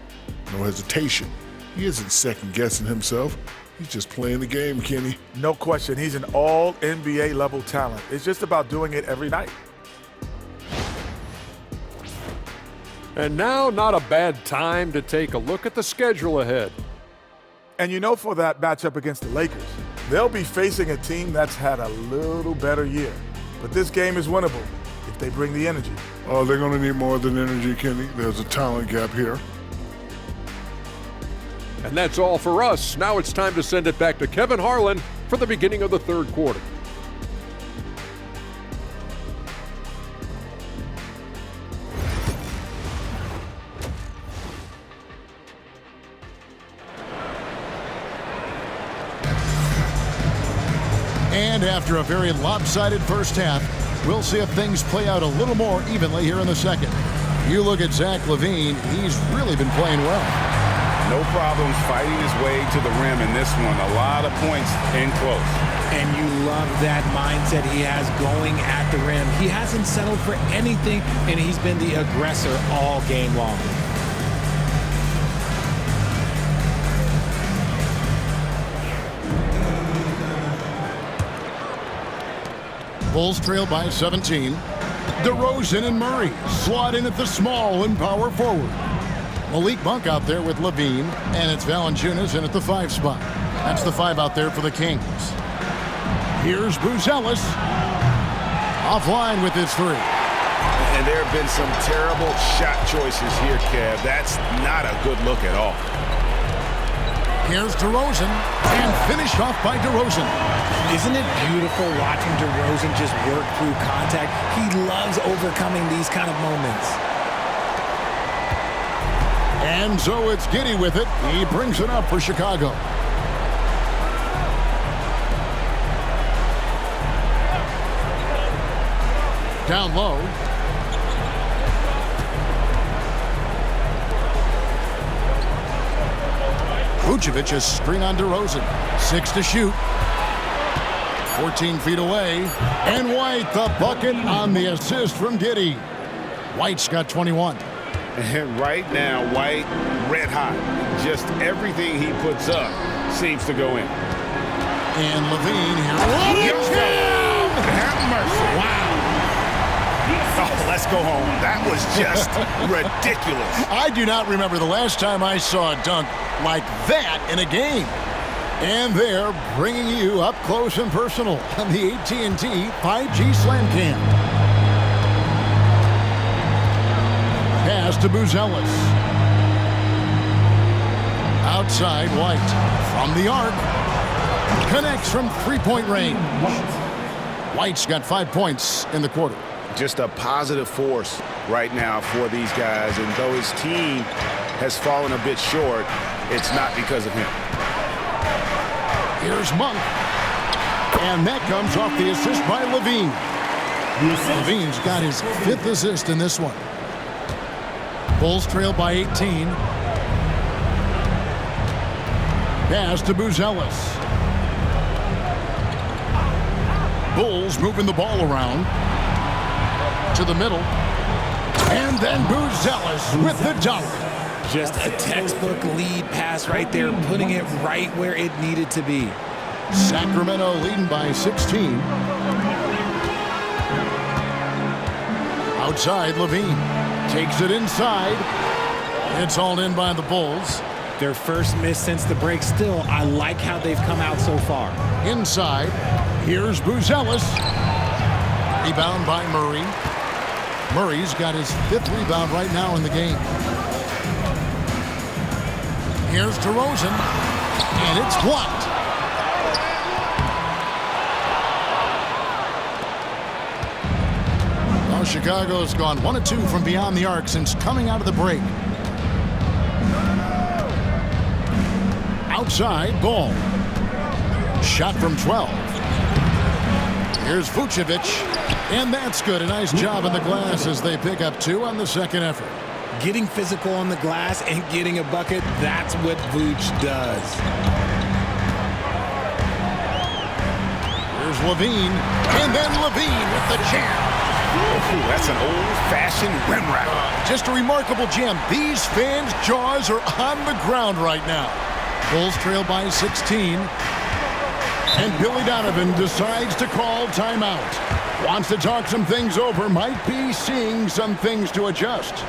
no hesitation. He isn't second-guessing himself. He's just playing the game, Kenny. No question. He's an all-NBA level talent. It's just about doing it every night. And now, not a bad time to take a look at the schedule ahead. And you know, for that matchup against the Lakers, they'll be facing a team that's had a little better year. But this game is winnable if they bring the energy. Oh, they're going to need more than energy, Kenny. There's a talent gap here. And that's all for us. Now it's time to send it back to Kevin Harlan for the beginning of the third quarter. And after a very lopsided first half, we'll see if things play out a little more evenly here in the second. You look at Zach LaVine, he's really been playing well. No problems fighting his way to the rim in this one. A lot of points in close. And you love that mindset he has going at the rim. He hasn't settled for anything, and he's been the aggressor all game long. Bulls trail by 17. DeRozan and Murray slot in at the small and power forward. Malik Monk out there with LaVine, and it's Valanciunas in at the 5 spot. That's the 5 out there for the Kings. Here's Buzelis. Offline with his 3. And there have been some terrible shot choices here, Kev. That's not a good look at all. Here's DeRozan, and finished off by DeRozan. Isn't it beautiful watching DeRozan just work through contact? He loves overcoming these kind of moments. And so it's Giddey with it. He brings it up for Chicago. Down low. Vucevic a screen on DeRozan. 6 to shoot. 14 feet away. And White the bucket on the assist from Giddey. White's got 21. And right now, White red hot. Just everything he puts up seems to go in. And LaVine here. Have mercy. Wow. Oh, let's go home. That was just ridiculous. I do not remember the last time I saw a dunk like that in a game. And they're bringing you up close and personal on the AT&T 5G Slam Cam. Pass to Buzelis. Outside White. From the arc. Connects from three-point range. White's got 5 points in the quarter. Just a positive force right now for these guys. And though his team has fallen a bit short, it's not because of him. Here's Monk. And that comes off the assist by LaVine. LaVine's got his 5th assist in this one. Bulls trail by 18. Pass to Buzelis. Bulls moving the ball around. To the middle. And then Buzelis with the dunk. Just a textbook lead pass right there, putting it right where it needed to be. Sacramento leading by 16. Outside, LaVine takes it inside. It's hauled in by the Bulls. Their first miss since the break. Still, I like how they've come out so far. Inside, here's Buzelis. Rebound by Murray. Murray's got his 5th rebound right now in the game. Here's DeRozan, and it's blocked. Well, Chicago's gone 1 of 2 from beyond the arc since coming out of the break. Outside, ball. Shot from 12. Here's Vucevic, and that's good. A nice job in the glass as they pick up 2 on the second effort. Getting physical on the glass and getting a bucket, that's what Vooch does. Here's LaVine, and then LaVine with the jam. Ooh, that's an old-fashioned rim rack. Just a remarkable jam. These fans' jaws are on the ground right now. Bulls trail by 16. And Billy Donovan decides to call timeout. Wants to talk some things over. Might be seeing some things to adjust.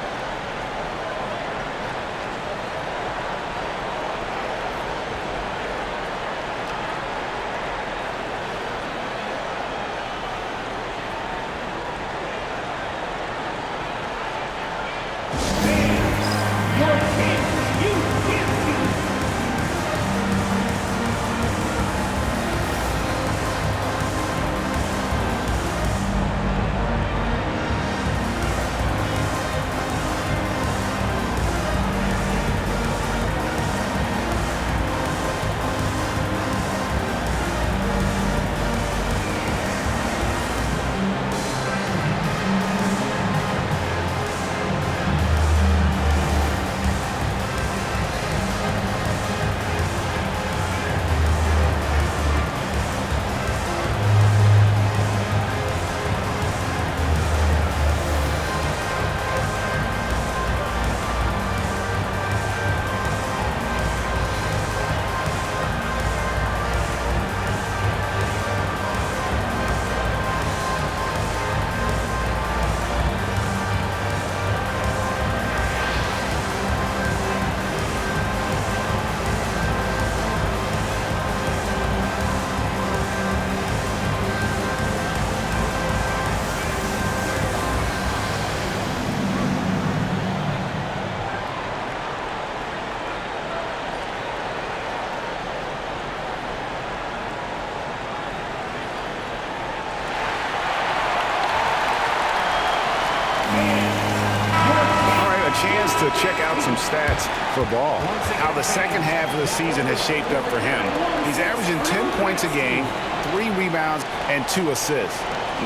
chance to check out some stats for Ball. How the second half of the season has shaped up for him. He's averaging 10 points a game, 3 rebounds, and 2 assists.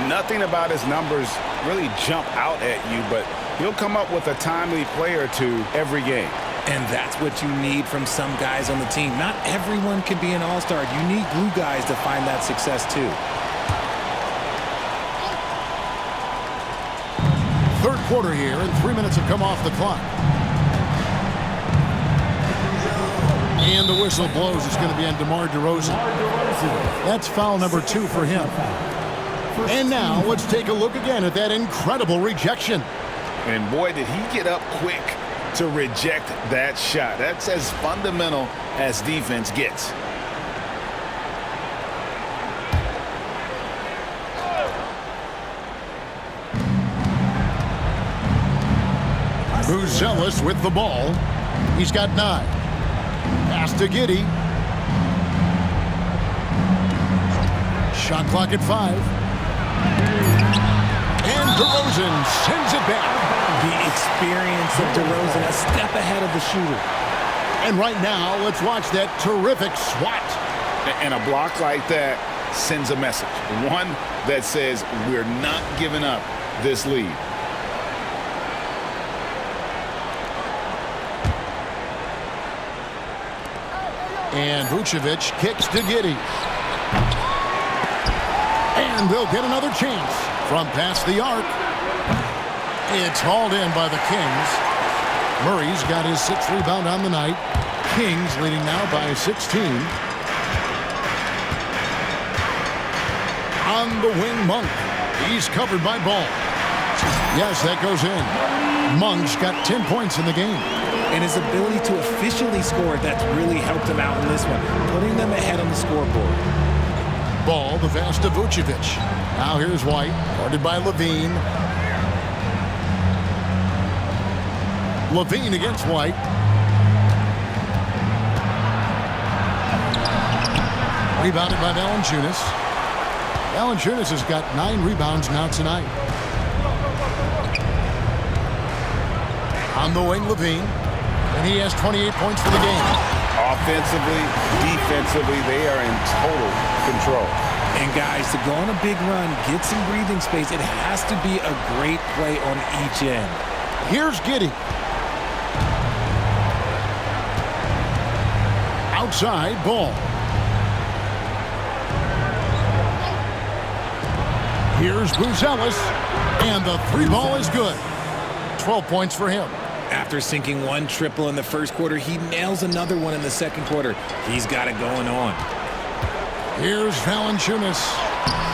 Nothing about his numbers really jump out at you, but he'll come up with a timely play or two every game. And that's what you need from some guys on the team. Not everyone can be an all-star. You need glue guys to find that success too. Third quarter here, and 3 minutes have come off the clock. And the whistle blows. It's going to be on DeMar DeRozan. That's foul number 2 for him. And now let's take a look again at that incredible rejection. And boy, did he get up quick to reject that shot. That's as fundamental as defense gets. Buzelis with the ball. He's got 9. Pass to Giddey. Shot clock at 5. And DeRozan sends it back. The experience of DeRozan, a step ahead of the shooter. And right now, let's watch that terrific swat. And a block like that sends a message. One that says we're not giving up this lead. And Vucevic kicks to Giddey. And they'll get another chance from past the arc. It's hauled in by the Kings. Murray's got his 6th rebound on the night. Kings leading now by 16. On the wing, Monk. He's covered by Ball. Yes, that goes in. Monk's got 10 points in the game. And his ability to efficiently score, that's really helped him out in this one, putting them ahead on the scoreboard. Ball, the pass to Vucevic. Now here's White, guarded by LaVine. LaVine against White. Rebounded by Valanciunas. Valanciunas has got 9 rebounds now tonight. On the wing, LaVine. And he has 28 points for the game. Offensively, defensively, they are in total control. And guys, to go on a big run, get some breathing space, it has to be a great play on each end. Here's Giddey. Outside, Ball. Here's Buzelis. And the 3 ball is good. 12 points for him. After sinking 1 triple in the first quarter, he nails another one in the second quarter. He's got it going on. Here's Valanciunas.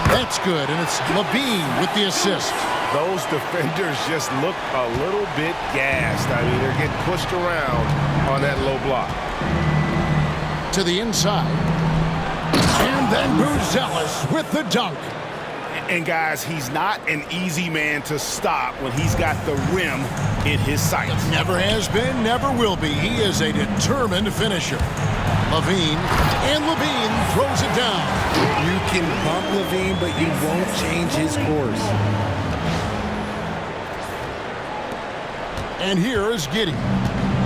That's good, and it's LaVine with the assist. Those defenders just look a little bit gassed. I mean, they're getting pushed around on that low block. To the inside. And then Buzelis with the dunk. And guys, he's not an easy man to stop when he's got the rim in his sights. Never has been, never will be. He is a determined finisher. LaVine, and LaVine throws it down. You can bump LaVine, but you won't change his course. And here is Giddey.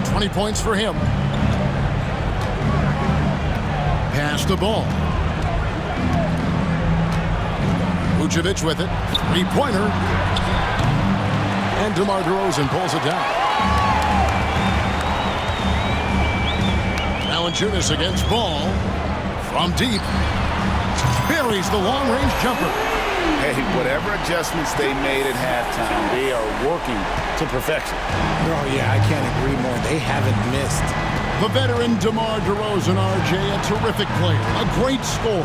20 points for him. Pass the ball. Vucevic with it. 3-pointer. And DeMar DeRozan pulls it down. Valanciunas against Ball. From deep. Buries the long-range jumper. Hey, whatever adjustments they made at halftime, they are working to perfection. Oh, yeah, I can't agree more. They haven't missed. The veteran DeMar DeRozan, RJ, a terrific player, a great scorer.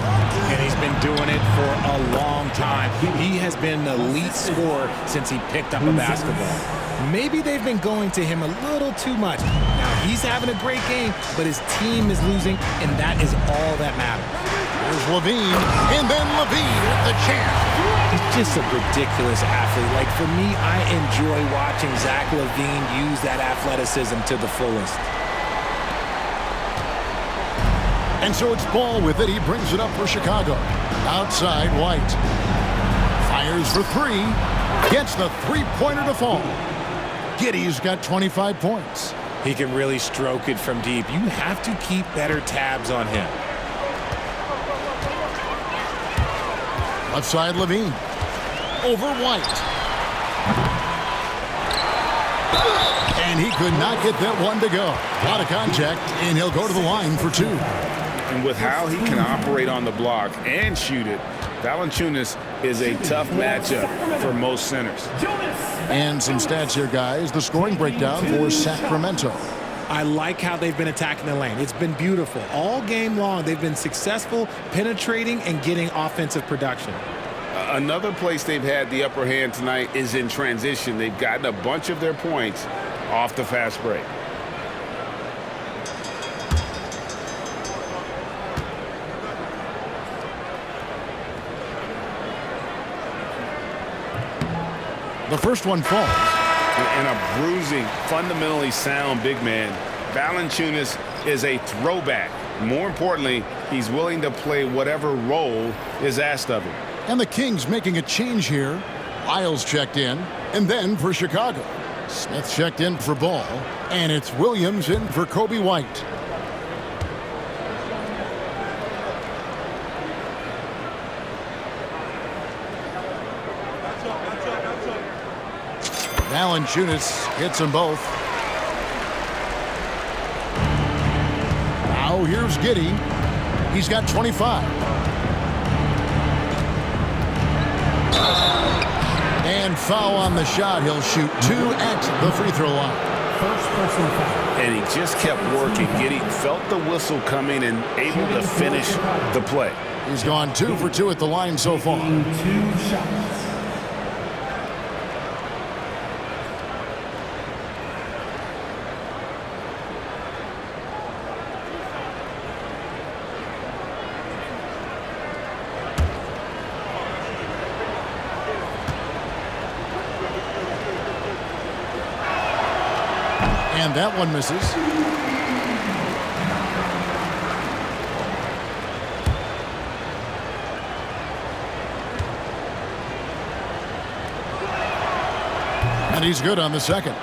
And he's been doing it for a long time. He has been an elite scorer since he picked up a basketball. Maybe they've been going to him a little too much. Now, he's having a great game, but his team is losing, and that is all that matters. There's LaVine, and then LaVine with the chance. He's just a ridiculous athlete. Like, for me, I enjoy watching Zach LaVine use that athleticism to the fullest. And so it's Ball with it. He brings it up for Chicago. Outside, White. Fires for 3. Gets the 3-pointer to fall. Giddey's got 25 points. He can really stroke it from deep. You have to keep better tabs on him. Left side, LaVine. Over White. And he could not get that one to go. A lot of contact, and he'll go to the line for 2. And with how he can operate on the block and shoot it, Valanciunas is a tough matchup for most centers. And some stats here, guys. The scoring breakdown for Sacramento. I like how they've been attacking the lane. It's been beautiful. All game long, they've been successful penetrating and getting offensive production. Another place they've had the upper hand tonight is in transition. They've gotten a bunch of their points off the fast break. The first one falls. And a bruising, fundamentally sound big man. Valanciunas is a throwback. More importantly, he's willing to play whatever role is asked of him. And the Kings making a change here. Lyles checked in, and then for Chicago. Smith checked in for Ball, and it's Williams in for Coby White. Valanciunas hits them both. Now here's Giddey. He's got 25. And foul on the shot. He'll shoot 2 at the free throw line. First personal foul. And he just kept working. Giddey felt the whistle coming and able to finish the play. He's gone 2 for 2 at the line so far. 2 shots. And that one misses. And he's good on the second.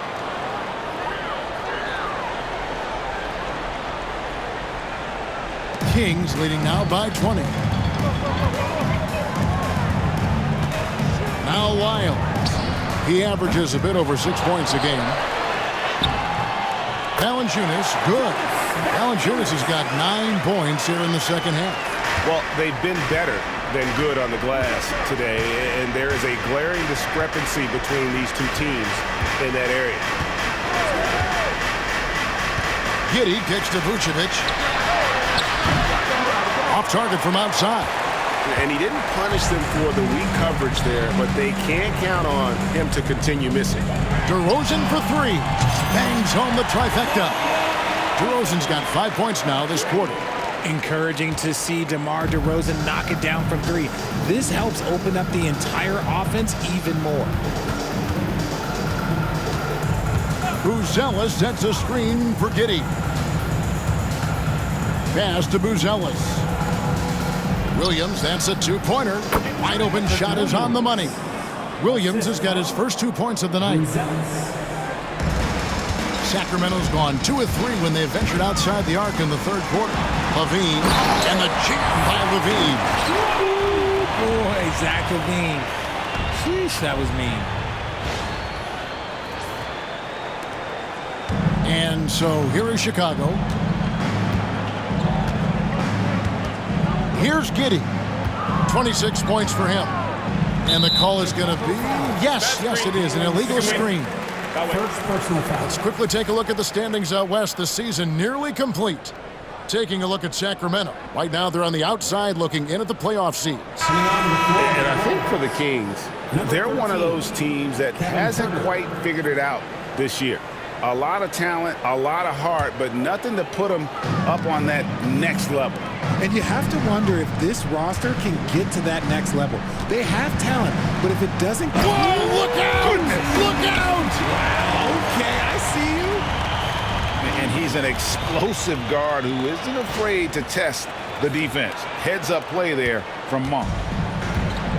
Kings leading now by 20. Now Lyles. He averages a bit over 6 points a game. Valanciunas, good. Valanciunas has got 9 points here in the second half. Well, they've been better than good on the glass today, and there is a glaring discrepancy between these two teams in that area. Giddey kicks to Vucevic. Off target from outside. And he didn't punish them for the weak coverage there, but they can't count on him to continue missing. DeRozan for 3. Bangs home the trifecta. DeRozan's got 5 points now this quarter. Encouraging to see DeMar DeRozan knock it down from 3. This helps open up the entire offense even more. Buzelis sets a screen for Giddey. Pass to Buzelis. Williams, that's a 2-pointer. Wide open shot is on the money. Williams has got his first 2 points of the night. Sacramento's gone 2 of 3 when they ventured outside the arc in the third quarter. LaVine, and the jam by LaVine. Boy, Zach LaVine. Sheesh, that was mean. And so here is Chicago. Here's Giddey. 26 points for him. And the call is going to be, yes, it is, an illegal screen. First personal foul. Let's quickly take a look at the standings out west. The season nearly complete. Taking a look at Sacramento. Right now they're on the outside looking in at the playoff seeds. And I think for the Kings, they're one of those teams that hasn't quite figured it out this year. A lot of talent, a lot of heart, but nothing to put them up on that next level. And you have to wonder if this roster can get to that next level. They have talent, but if it doesn't... Whoa, look out! Goodness. Look out! Wow, okay, I see you. And he's an explosive guard who isn't afraid to test the defense. Heads-up play there from Monk.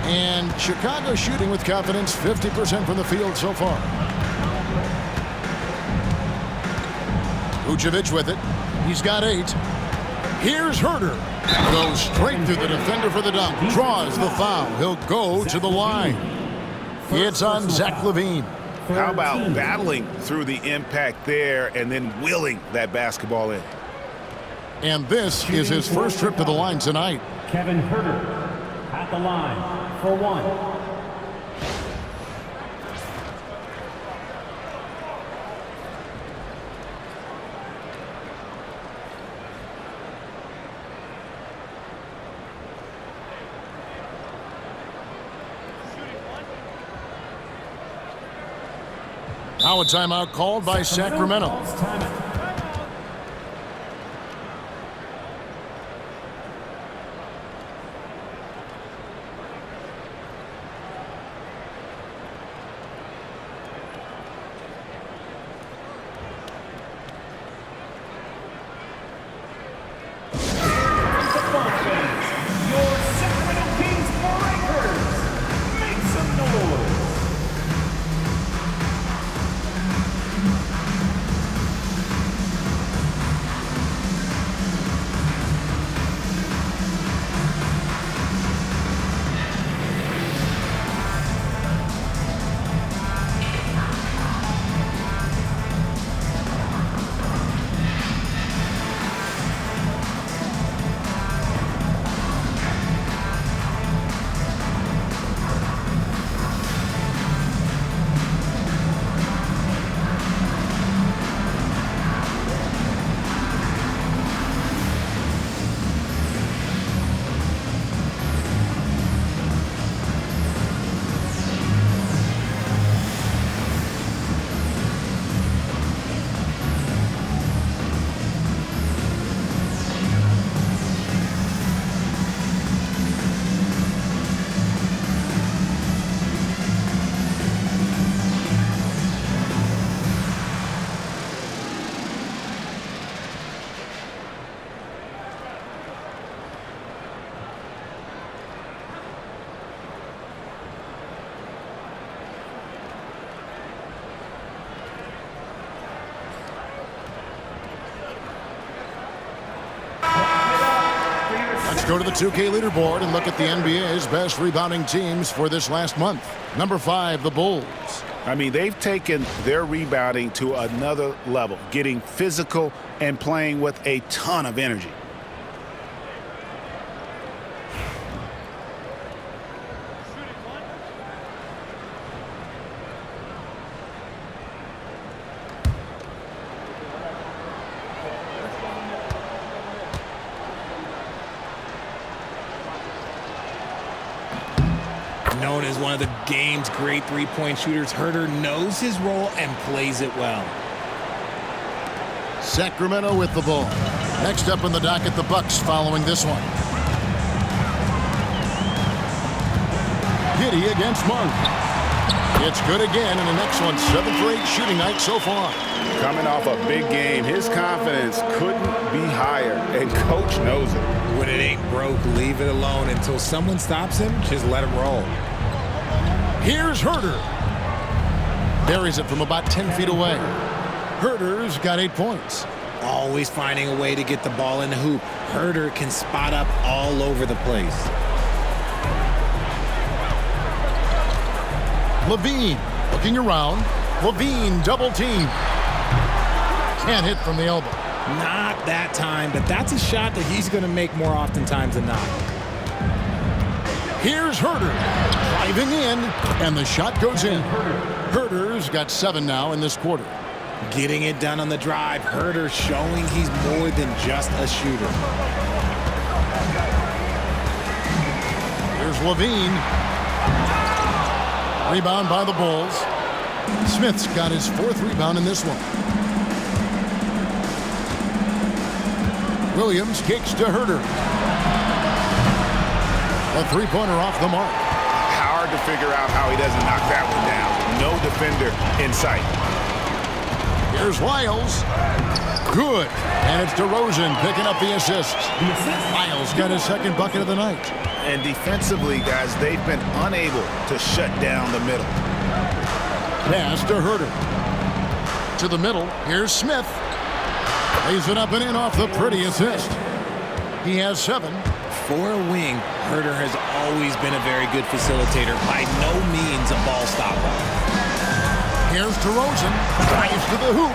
And Chicago shooting with confidence, 50% from the field so far. Vucevic with it. He's got 8. Here's Herter. Goes straight through the defender for the dunk. Draws the foul. He'll go to the line. It's on Zach LaVine. How about battling through the impact there and then wheeling that basketball in? And this is his first trip to the line tonight. Kevin Herter at the line for 1. Now a timeout called by Sacramento. Let's go to the 2K leaderboard and look at the NBA's best rebounding teams for this last month. Number 5, the Bulls. I mean, they've taken their rebounding to another level, getting physical and playing with a ton of energy. Known as one of the game's great three-point shooters, Herter knows his role and plays it well. Sacramento with the ball. Next up on the docket, the Bucks following this one. Giddey against Monk. It's good again, and the next one, 7 for 8 shooting night so far. Coming off a big game, his confidence couldn't be higher, and coach knows it. When it ain't broke, leave it alone until someone stops him. Just let him roll. Here's Herter. Buries it from about 10 feet away. Herter's got 8 points. Always finding a way to get the ball in the hoop. Herter can spot up all over the place. LaVine looking around. LaVine double team. Can't hit from the elbow. Not that time, but that's a shot that he's going to make more oftentimes than not. Here's Herter driving in, and the shot goes in. Herter's got 7 now in this quarter. Getting it done on the drive. Herter showing he's more than just a shooter. Here's LaVine. Rebound by the Bulls. Smith's got his 4th rebound in this one. Williams kicks to Herter. A 3-pointer off the mark. Hard to figure out how he doesn't knock that one down. No defender in sight. Here's Lyles. Good. And it's DeRozan picking up the assist. Lyles got his 2nd bucket of the night. And defensively, guys, they've been unable to shut down the middle. Pass to Herter. To the middle. Here's Smith. Lays it up and in off the pretty assist. He has 7. For a wing, Herter has always been a very good facilitator. By no means a ball stopper. Here's DeRozan. Drives to the hoop.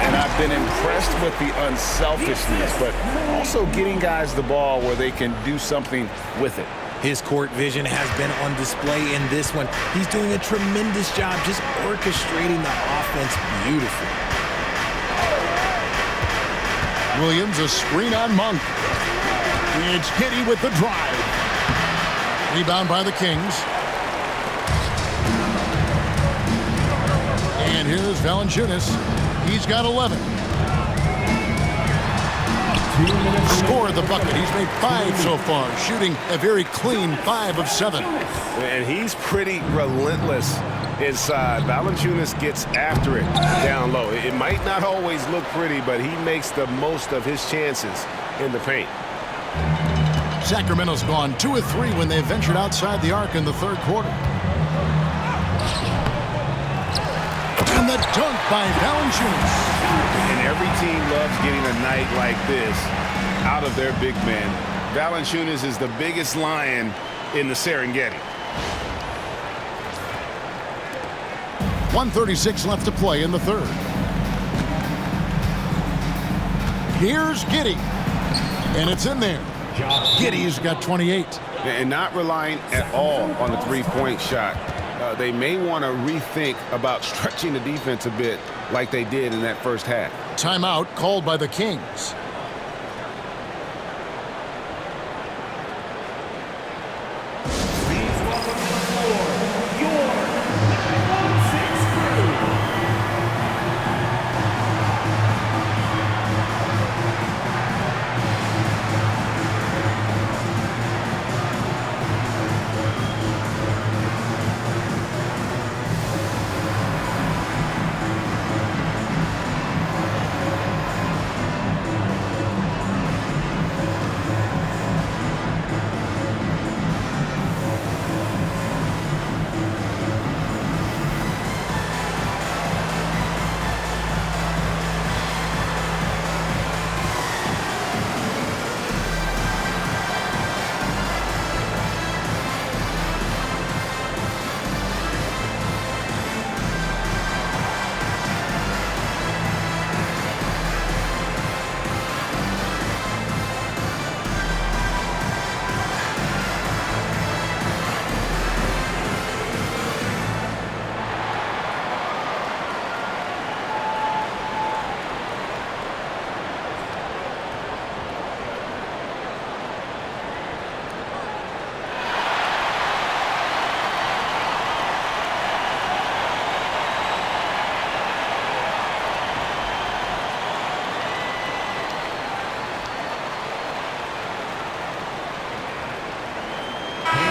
And I've been impressed with the unselfishness, but also getting guys the ball where they can do something with it. His court vision has been on display in this one. He's doing a tremendous job just orchestrating the offense beautifully. Williams, a screen on Monk. It's Giddey with the drive. Rebound by the Kings. And here's Valanciunas. He's got 11. Scored the bucket. He's made 5 so far, shooting a very clean 5 of 7. And he's pretty relentless inside. Valanciunas gets after it down low. It might not always look pretty, but he makes the most of his chances in the paint. Sacramento's gone 2 of 3 when they ventured outside the arc in the third quarter. And the dunk by Valanciunas. And every team loves getting a night like this out of their big man. Valanciunas is the biggest lion in the Serengeti. 1:36 left to play in the third. Here's Giddey. And it's in there. Giddey's got 28. And not relying at all on the three-point shot. They may want to rethink about stretching the defense a bit like they did in that first half. Timeout called by the Kings.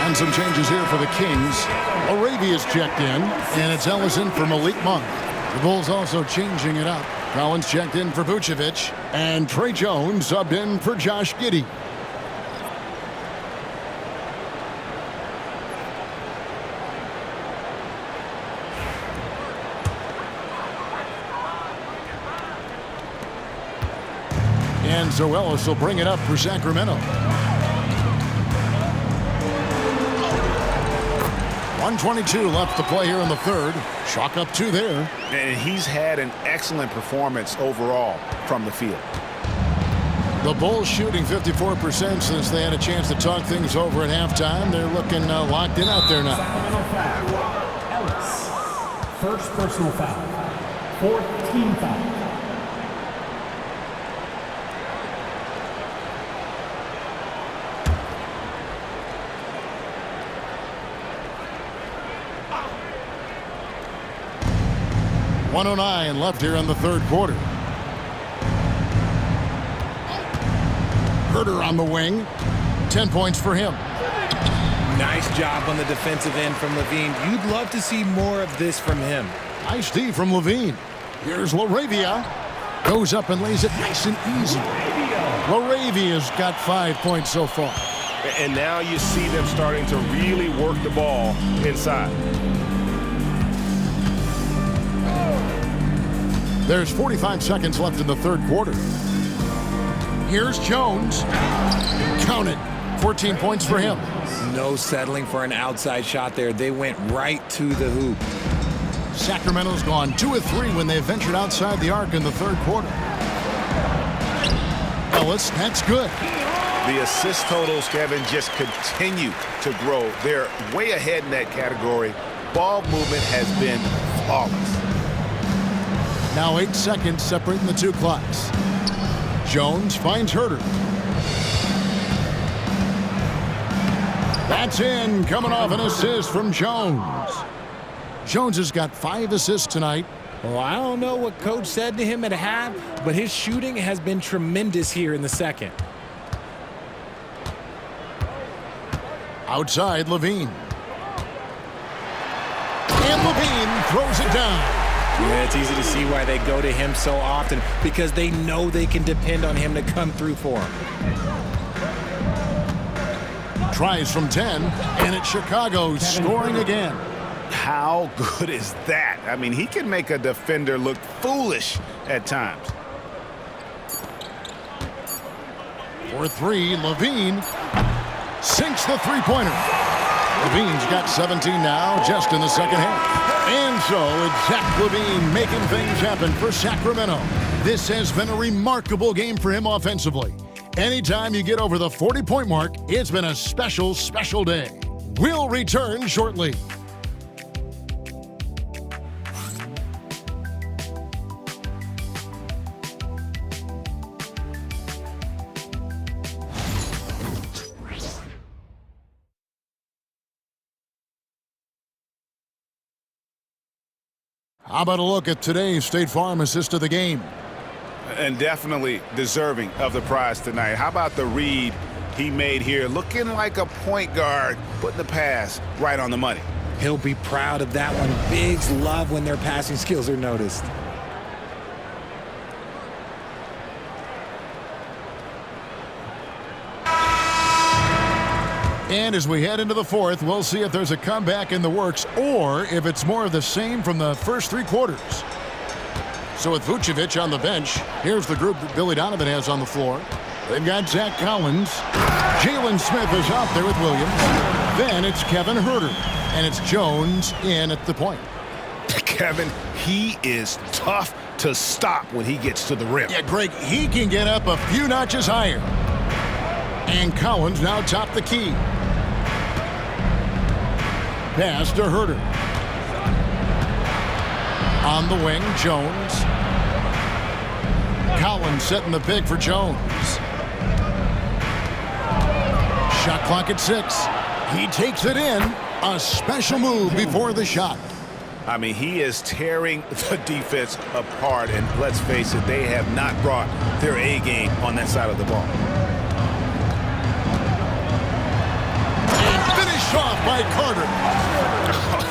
And some changes here for the Kings. Arabia's checked in, and it's Ellison for Malik Monk. The Bulls also changing it up. Collins checked in for Vucevic, and Trey Jones subbed in for Josh Giddey. And so Ellis will bring it up for Sacramento. 1:22 left to play here in the third. Chalk up 2 there. And he's had an excellent performance overall from the field. The Bulls shooting 54% since they had a chance to talk things over at halftime. They're looking locked in out there now. Sacramento foul. Ellis. First personal foul. 4th team foul. .109 left here in the third quarter. Herter on the wing. 10 points for him. Nice job on the defensive end from LaVine. You'd love to see more of this from him. Nice D from LaVine. Here's LaRavia. Goes up and lays it nice and easy. LaRavia's got 5 points so far. And now you see them starting to really work the ball inside. There's 45 seconds left in the third quarter. Here's Jones. Count it. 14 points for him. No settling for an outside shot there. They went right to the hoop. Sacramento's gone 2 of 3 when they ventured outside the arc in the third quarter. Ellis, that's good. The assist totals, Kevin, just continue to grow. They're way ahead in that category. Ball movement has been flawless. Now 8 seconds separating the two clocks. Jones finds Herter. That's in, coming off an assist from Jones. Jones has got 5 assists tonight. Well, I don't know what coach said to him at half, but his shooting has been tremendous here in the second. Outside, LaVine. And LaVine throws it down. Yeah, it's easy to see why they go to him so often, because they know they can depend on him to come through for them. Tries from 10, and it's Chicago scoring again. How good is that? I mean, he can make a defender look foolish at times. For 3, LaVine sinks the three-pointer. LaVine's got 17 now just in the second half. And so it's Zach LaVine making things happen for Sacramento. This has been a remarkable game for him offensively. Anytime you get over the 40-point mark, it's been a special, special day. We'll return shortly. How about a look at today's State Farm assist of the game? And definitely deserving of the prize tonight. How about the read he made here? Looking like a point guard, putting the pass right on the money. He'll be proud of that one. Bigs love when their passing skills are noticed. And as we head into the fourth, we'll see if there's a comeback in the works or if it's more of the same from the first 3 quarters. So with Vucevic on the bench, here's the group that Billy Donovan has on the floor. They've got Zach Collins. Jalen Smith is out there with Williams. Then it's Kevin Herter. And it's Jones in at the point. Kevin, he is tough to stop when he gets to the rim. Yeah, Greg, he can get up a few notches higher. And Collins now topped the key. Pass to Herter. On the wing, Jones. Collins setting the pick for Jones. Shot clock at 6. He takes it in. A special move before the shot. I mean, he is tearing the defense apart. And let's face it, they have not brought their A game on that side of the ball. Off by Carter.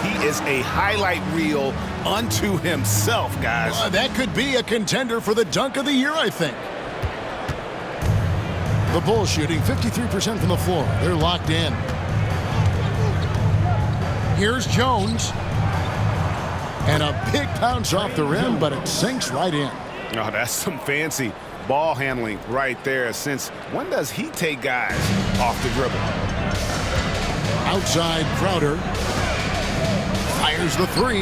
He is a highlight reel unto himself, guys. That could be a contender for the dunk of the year, I think. The Bulls shooting 53% from the floor. They're locked in. Here's Jones. And a big bounce off the rim, but it sinks right in. Oh, that's some fancy ball handling right there. Since when does he take guys off the dribble? Outside, Crowder fires the 3.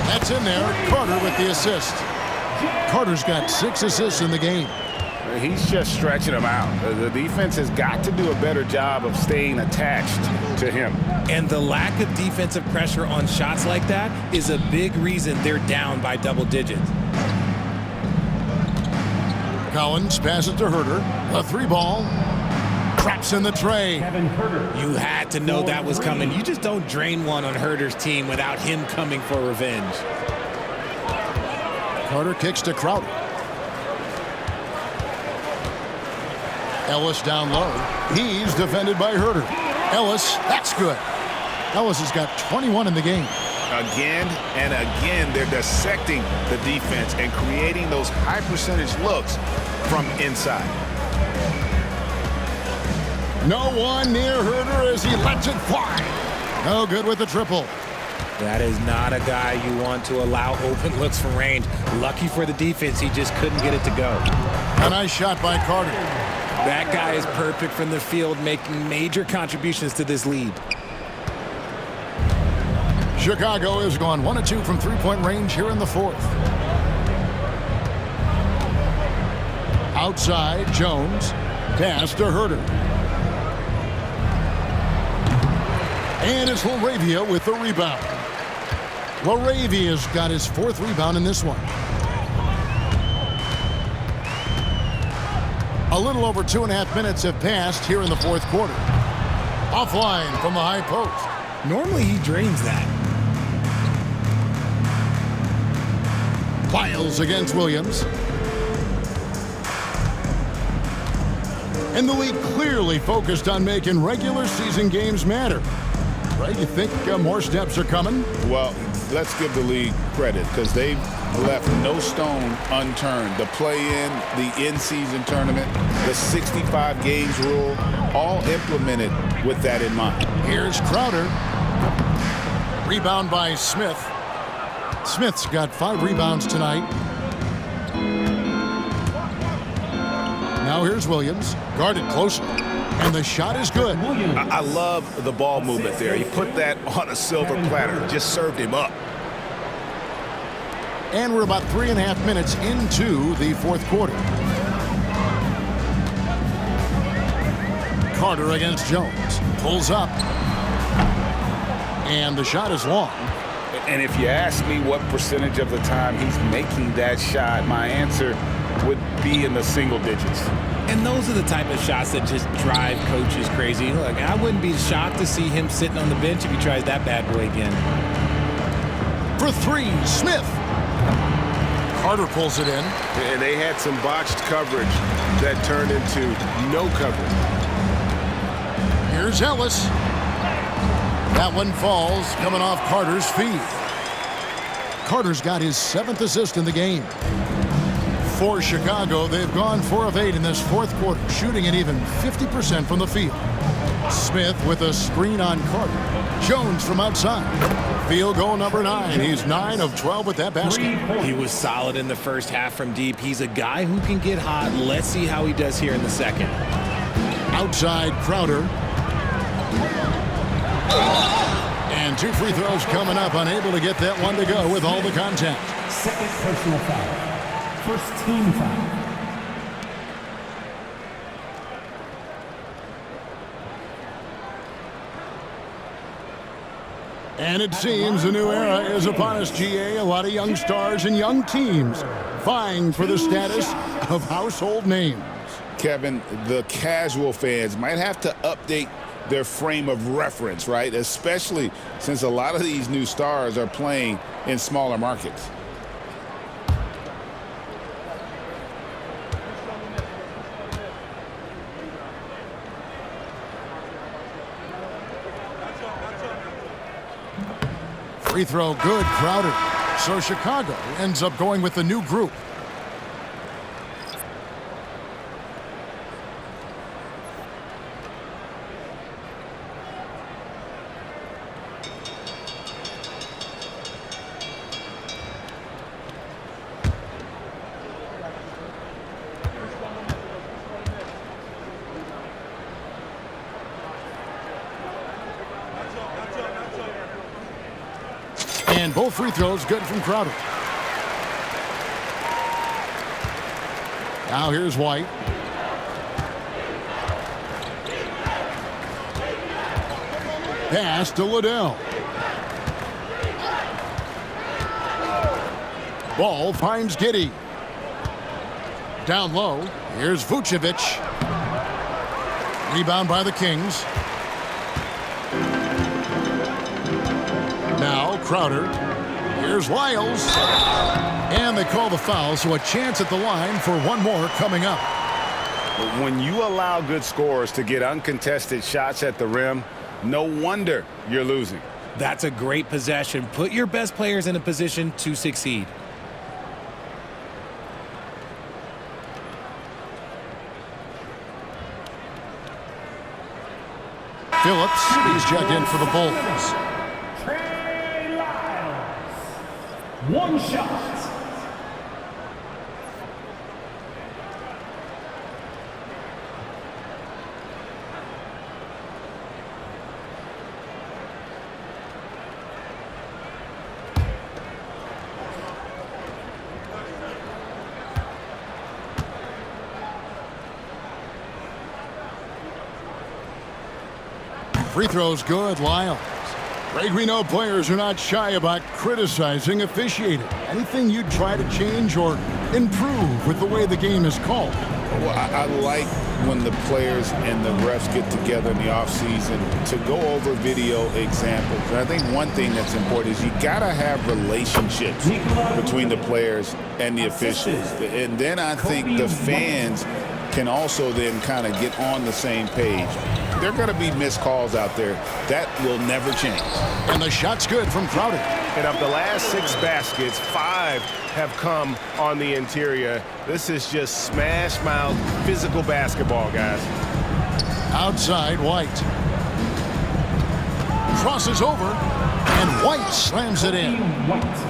That's in there. Carter with the assist. Carter's got 6 assists in the game. He's just stretching them out. The defense has got to do a better job of staying attached to him. And the lack of defensive pressure on shots like that is a big reason they're down by double digits. Collins passes to Herter. A 3-ball. Traps in the tray. You had to know that was coming. You just don't drain one on Herter's team without him coming for revenge. Carter kicks to Crowder. Ellis down low. He's defended by Herter. Ellis, that's good. Ellis has got 21 in the game. Again and again, they're dissecting the defense and creating those high percentage looks from inside. No one near Herter as he lets it fly. No good with the triple. That is not a guy you want to allow open looks from range. Lucky for the defense, he just couldn't get it to go. A nice shot by Carter. That guy is perfect from the field, making major contributions to this lead. Chicago has gone 1 of 2 from three-point range here in the fourth. Outside, Jones. Pass to Herter. And it's LaRavia with the rebound. LaRavia's got his 4th rebound in this one. A little over 2.5 minutes have passed here in the fourth quarter. Offline from the high post. Normally he drains that. Biles against Williams. And the league clearly focused on making regular season games matter. Right? You think more steps are coming? Well, let's give the league credit because they've left no stone unturned. The play-in, the in-season tournament, the 65 games rule, all implemented with that in mind. Here's Crowder. Rebound by Smith. Smith's got 5 rebounds tonight. Now here's Williams. Guarded closely. And the shot is good. I love the ball movement there. He put that on a silver platter. Just served him up. And we're about 3.5 minutes into the fourth quarter. Carter against Jones. Pulls up. And the shot is long. And if you ask me what percentage of the time he's making that shot, my answer would be in the single digits. And those are the type of shots that just drive coaches crazy. Look, I wouldn't be shocked to see him sitting on the bench if he tries that bad boy again. For 3, Smith. Carter pulls it in. And they had some botched coverage that turned into no coverage. Here's Ellis. That one falls, coming off Carter's feet. Carter's got his 7th assist in the game. For Chicago, they've gone 4 of 8 in this fourth quarter, shooting at even 50% from the field. Smith with a screen on Carter. Jones from outside. Field goal number 9. He's 9 of 12 with that basket. He was solid in the first half from deep. He's a guy who can get hot. Let's see how he does here in the second. Outside, Crowder. And 2 free throws coming up, unable to get that one to go with all the contact. Second personal foul. First team foul. And it seems a new era is upon us, GA. A lot of young stars and young teams vying for the status of household names. Kevin, the casual fans might have to update their frame of reference, right? Especially since a lot of these new stars are playing in smaller markets. Free throw good, Crowder. So Chicago ends up going with the new group. And both free throws good from Crowder. Now here's White. Pass to Liddell. Ball finds Giddey. Down low. Here's Vucevic. Rebound by the Kings. Now Crowder. Here's Lyles. And they call the foul, so a chance at the line for one more coming up. When you allow good scorers to get uncontested shots at the rim, no wonder you're losing. That's a great possession. Put your best players in a position to succeed. Phillips, he's checked in for the Bulls. One shot. Free throw's good, Lyles. Greg, we know players are not shy about criticizing officiating. Anything you'd try to change or improve with the way the game is called? Well, I like when the players and the refs get together in the offseason to go over video examples. And I think one thing that's important is you got to have relationships between the players and the officials. And then I think the fans can also then kind of get on the same page. There are going to be missed calls out there. That will never change. And the shot's good from Crowder. And of the last 6 baskets, 5 have come on the interior. This is just smash mouth physical basketball, guys. Outside, White. Crosses over, and White slams it in.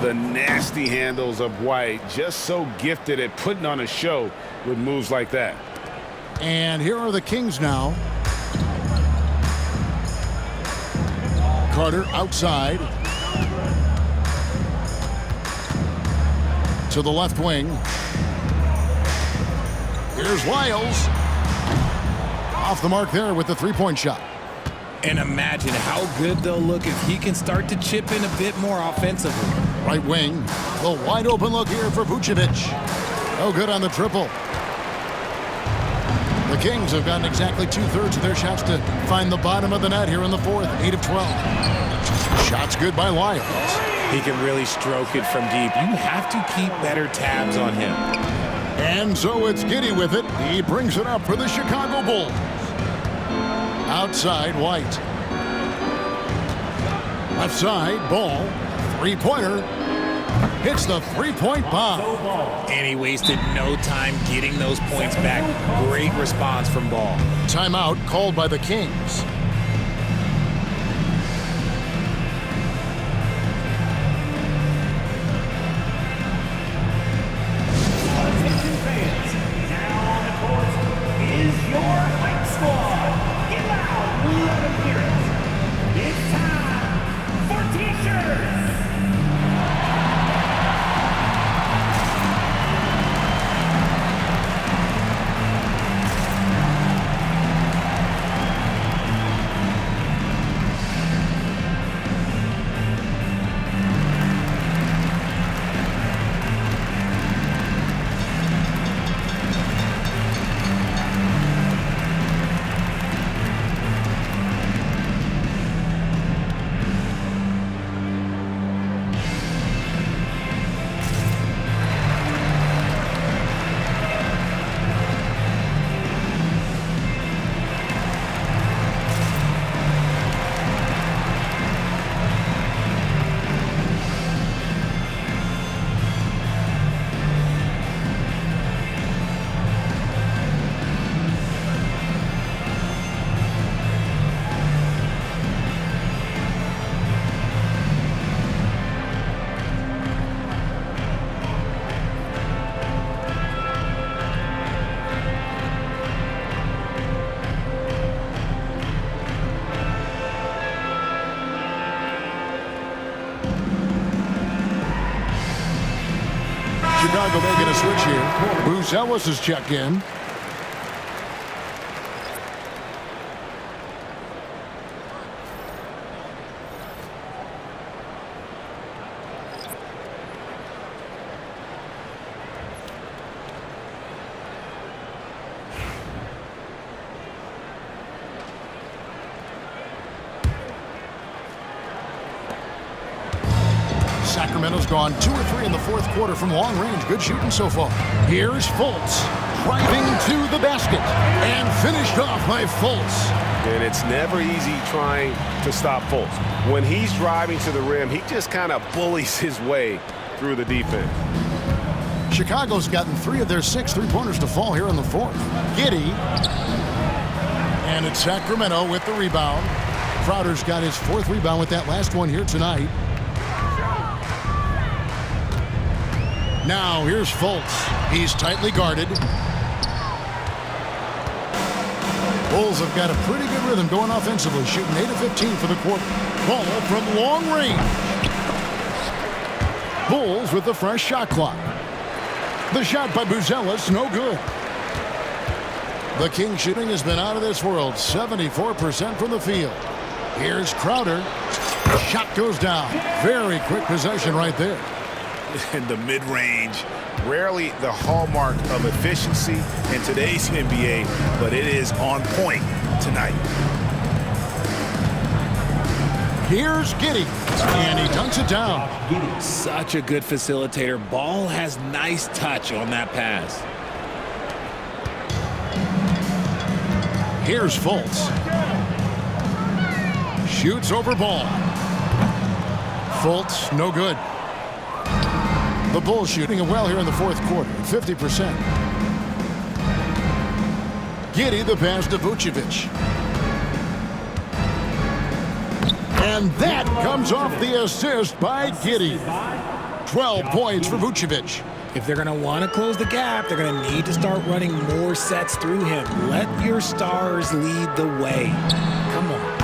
The nasty handles of White, just so gifted at putting on a show with moves like that. And here are the Kings now. Carter outside to the left wing. Here's Lyles. Off the mark there with the three-point shot. And imagine how good they'll look if he can start to chip in a bit more offensively. Right wing. The wide open look here for Vucevic. No good on the triple. The Kings have gotten exactly 2/3 of their shots to find the bottom of the net here in the fourth. 8 of 12. Shots good by Lyles. He can really stroke it from deep. You have to keep better tabs on him. And so it's Giddey with it. He brings it up for the Chicago Bulls. Outside, White. Left side, Ball. Three-pointer. Hits the three-point bomb. And he wasted no time getting those points back. Great response from Ball. Timeout called by the Kings. Attention fans, now on the court is your hype squad. Get loud, let them hear it. It's time for t-shirts. Chicago making a switch here. Bruce Ellis is checked in. Sacramento's gone 2 or 3 in the fourth quarter from long range. Good shooting so far. Here's Fultz driving to the basket and finished off by Fultz. And it's never easy trying to stop Fultz. When he's driving to the rim, he just kind of bullies his way through the defense. Chicago's gotten 3 of their 6 three-pointers to fall here in the fourth. Giddey. And it's Sacramento with the rebound. Crowder's got his 4th rebound with that last one here tonight. Now here's Fultz. He's tightly guarded. Bulls have got a pretty good rhythm going offensively, shooting 8 of 15 for the quarter. Ball from long range. Bulls with the fresh shot clock. The shot by Buzelis, no good. The Kings shooting has been out of this world, 74% from the field. Here's Crowder. Shot goes down. Very quick possession right there. In the mid-range, rarely the hallmark of efficiency in today's NBA, but it is on point tonight. Here's Giddey, and he dunks it down. Such a good facilitator. Ball has nice touch on that pass. Here's Fultz. Shoots over Ball. Fultz, no good. The Bulls shooting well here in the fourth quarter, 50%. Giddey the pass to Vucevic. And that comes off the assist by Giddey. 12 points for Vucevic. If they're going to want to close the gap, they're going to need to start running more sets through him. Let your stars lead the way. Come on.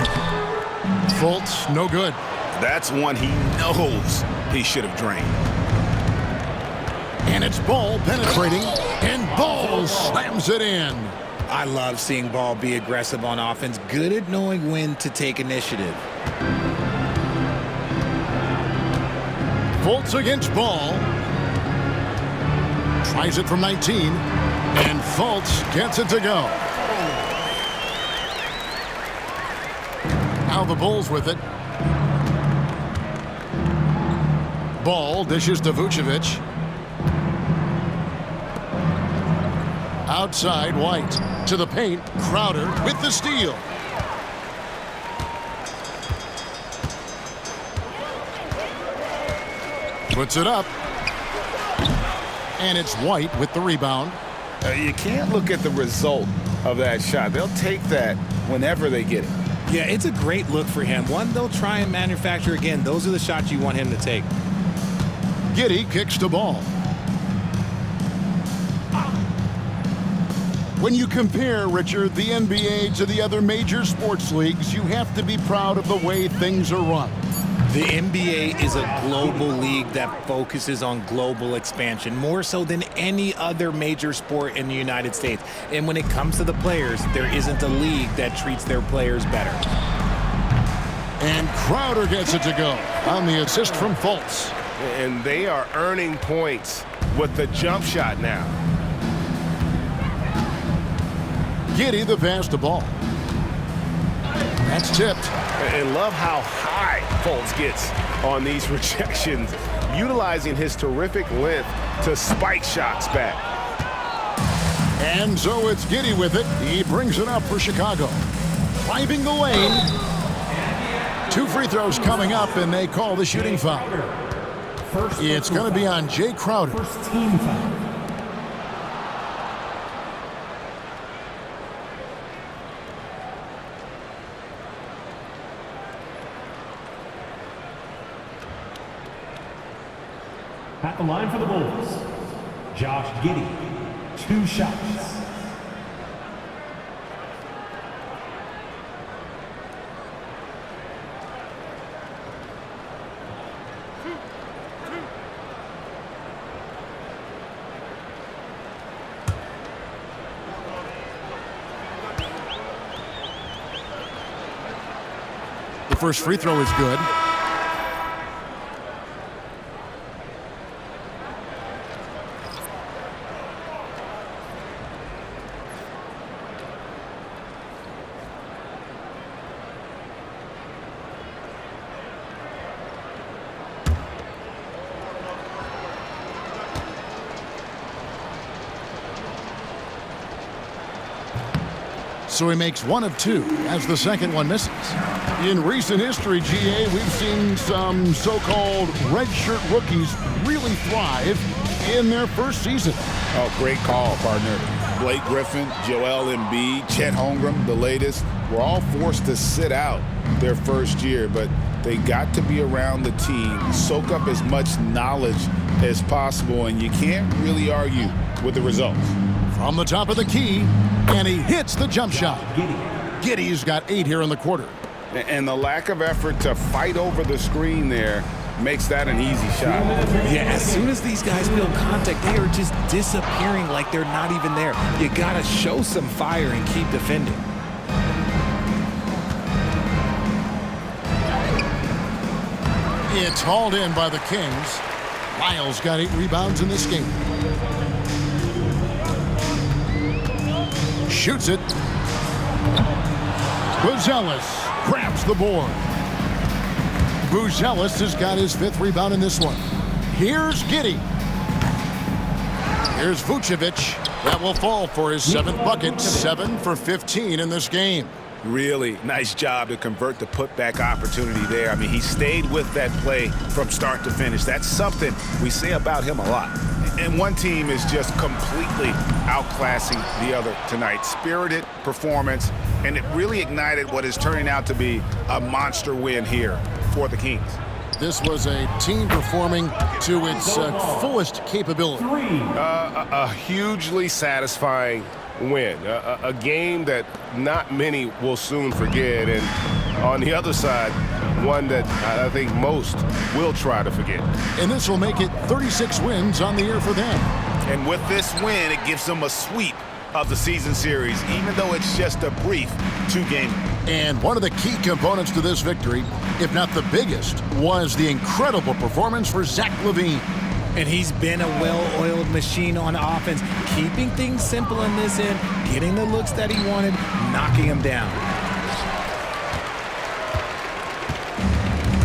Fultz, no good. That's one he knows he should have drained. And it's Ball penetrating, and Ball slams it in. I love seeing Ball be aggressive on offense, good at knowing when to take initiative. Fultz against Ball. Tries it from 19, and Fultz gets it to go. Now the Bulls with it. Ball dishes to Vucevic. Outside, White. To the paint, Crowder with the steal. Puts it up. And it's White with the rebound. You can't look at the result of that shot. They'll take that whenever they get it. Yeah, it's a great look for him. One they'll try and manufacture again. Those are the shots you want him to take. Giddey kicks the ball. When you compare, Richard, the NBA to the other major sports leagues, you have to be proud of the way things are run. The NBA is a global league that focuses on global expansion, more so than any other major sport in the United States. And when it comes to the players, there isn't a league that treats their players better. And Crowder gets it to go on the assist from Fultz. And they are earning points with the jump shot now. Giddey the pass to Ball. That's tipped. And love how high Fultz gets on these rejections, utilizing his terrific length to spike shots back. And so it's Giddey with it. He brings it up for Chicago. Driving the lane. 2 free throws coming up, and they call the shooting foul. It's going to be on Jay Crowder. First team foul. At the line for the Bulls, Josh Giddey, 2 shots. The first free throw is good. So he makes 1 of 2 as the second one misses. In recent history, GA, we've seen some so-called redshirt rookies really thrive in their first season. Oh, great call, partner. Blake Griffin, Joel Embiid, Chet Holmgren, the latest, were all forced to sit out their first year, but They got to be around the team, soak up as much knowledge as possible, and you can't really argue with the results. From the top of the key, and he hits the jump shot. Giddey's got 8 here in the quarter. And the lack of effort to fight over the screen there makes that an easy shot. Yeah, as soon as these guys feel contact, they are just disappearing like they're not even there. You gotta show some fire and keep defending. It's hauled in by the Kings. Lyles got 8 rebounds in this game. Shoots it. Buzelis grabs the board. Buzelis has got his 5th rebound in this one. Here's Giddey. Here's Vucevic. That will fall for his 7th bucket. 7 for 15 in this game. Really nice job to convert the putback opportunity there. I mean, he stayed with that play from start to finish. That's something we say about him a lot. And one team is just completely outclassing the other tonight. Spirited performance, and it really ignited what is turning out to be a monster win here for the Kings. This was a team performing to its fullest capability. A hugely satisfying win, a game that not many will soon forget, and on the other side, one that I think most will try to forget. And this will make it 36 wins on the year for them. And with this win, it gives them a sweep of the season series, even though it's just a brief 2-game. And one of the key components to this victory, if not the biggest, was the incredible performance for Zach LaVine. And he's been a well-oiled machine on offense, keeping things simple in this end, getting the looks that he wanted, knocking him down.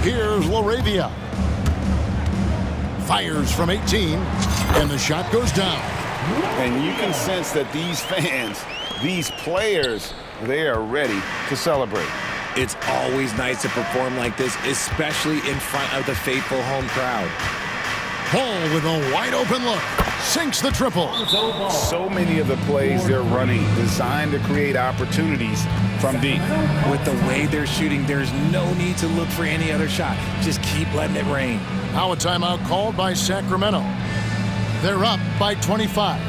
Here's LaRavia. Fires from 18, and the shot goes down. And you can sense that these fans, these players, they are ready to celebrate. It's always nice to perform like this, especially in front of the faithful home crowd. Paul with a wide open look. Sinks the triple. So many of the plays they're running designed to create opportunities from deep. With the way they're shooting, there's no need to look for any other shot. Just keep letting it rain. Now a timeout called by Sacramento. They're up by 25.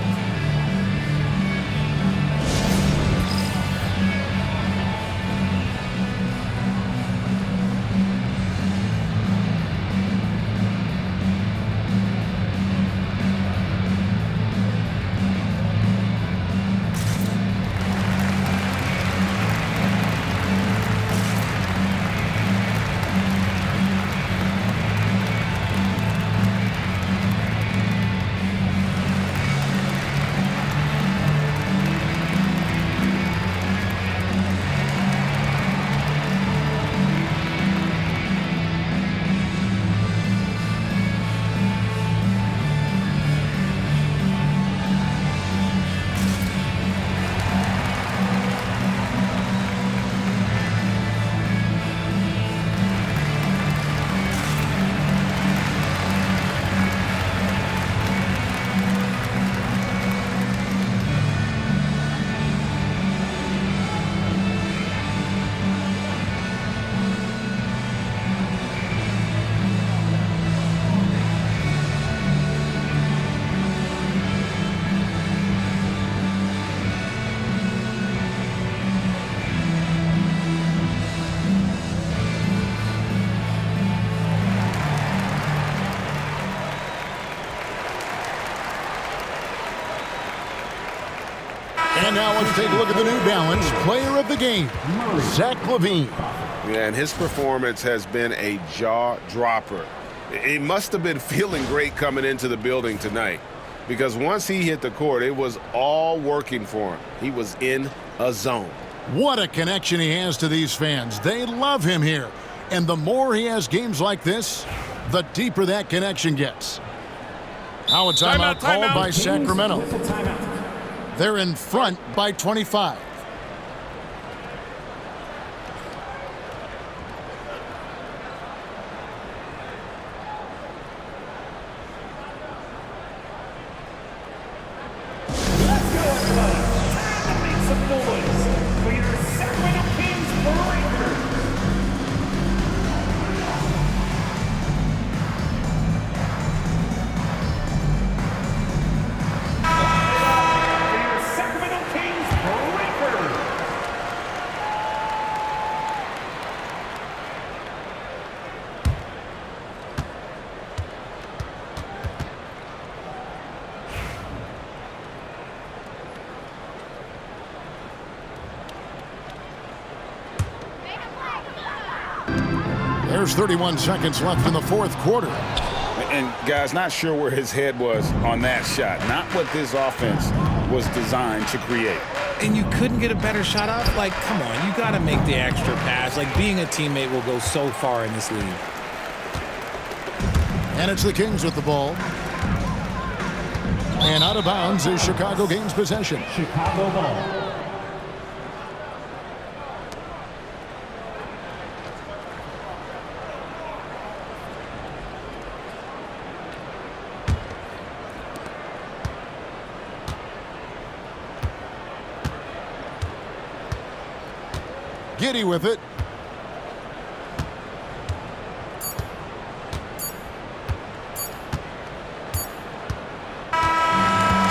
And now let's take a look at the New Balance player of the game, Zach LaVine. Yeah, and his performance has been a jaw-dropper. He must have been feeling great coming into the building tonight, because once he hit the court, it was all working for him. He was in a zone. What a connection he has to these fans. They love him here. And the more he has games like this, the deeper that connection gets. Now a timeout called by Sacramento. They're in front by 25. Let's go, everybody. Time to make some noise for your Sacramento Kings Breakers. There's 31 seconds left in the fourth quarter. And, guys, not sure where his head was on that shot. Not what this offense was designed to create. And you couldn't get a better shot off? Like, come on, you got to make the extra pass. Like, being a teammate will go so far in this league. And it's the Kings with the ball. And out of bounds is Chicago gains possession. Chicago ball. Giddy with it.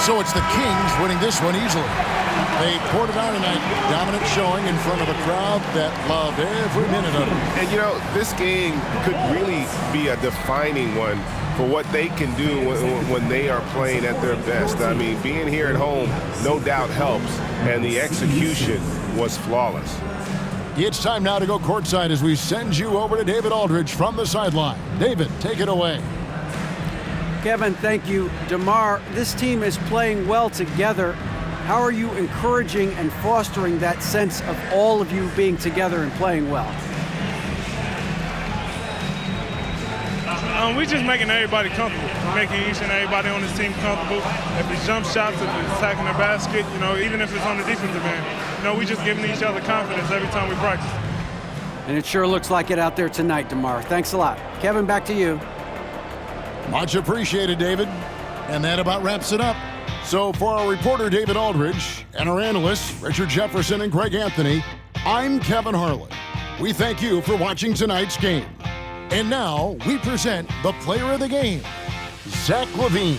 So it's the Kings winning this one easily. They poured it on tonight. Dominant showing in front of a crowd that loved every minute of it. And, you know, this game could really be a defining one for what they can do when they are playing at their best. I mean, being here at home no doubt helps, and the execution was flawless. It's time now to go courtside as we send you over to David Aldridge from the sideline. David, take it away. Kevin, thank you. DeMar, this team is playing well together. How are you encouraging and fostering that sense of all of you being together and playing well? We're just making everybody comfortable. We're making each and everybody on this team comfortable. If it's jump shots, if it's attacking the basket, you know, even if it's on the defensive end, you know, we just giving each other confidence every time we practice. And it sure looks like it out there tonight, DeMar. Thanks a lot. Kevin, back to you. Much appreciated, David. And that about wraps it up. So for our reporter, David Aldridge, and our analysts, Richard Jefferson and Greg Anthony, I'm Kevin Harlan. We thank you for watching tonight's game. And now we present the player of the game, Zach LaVine.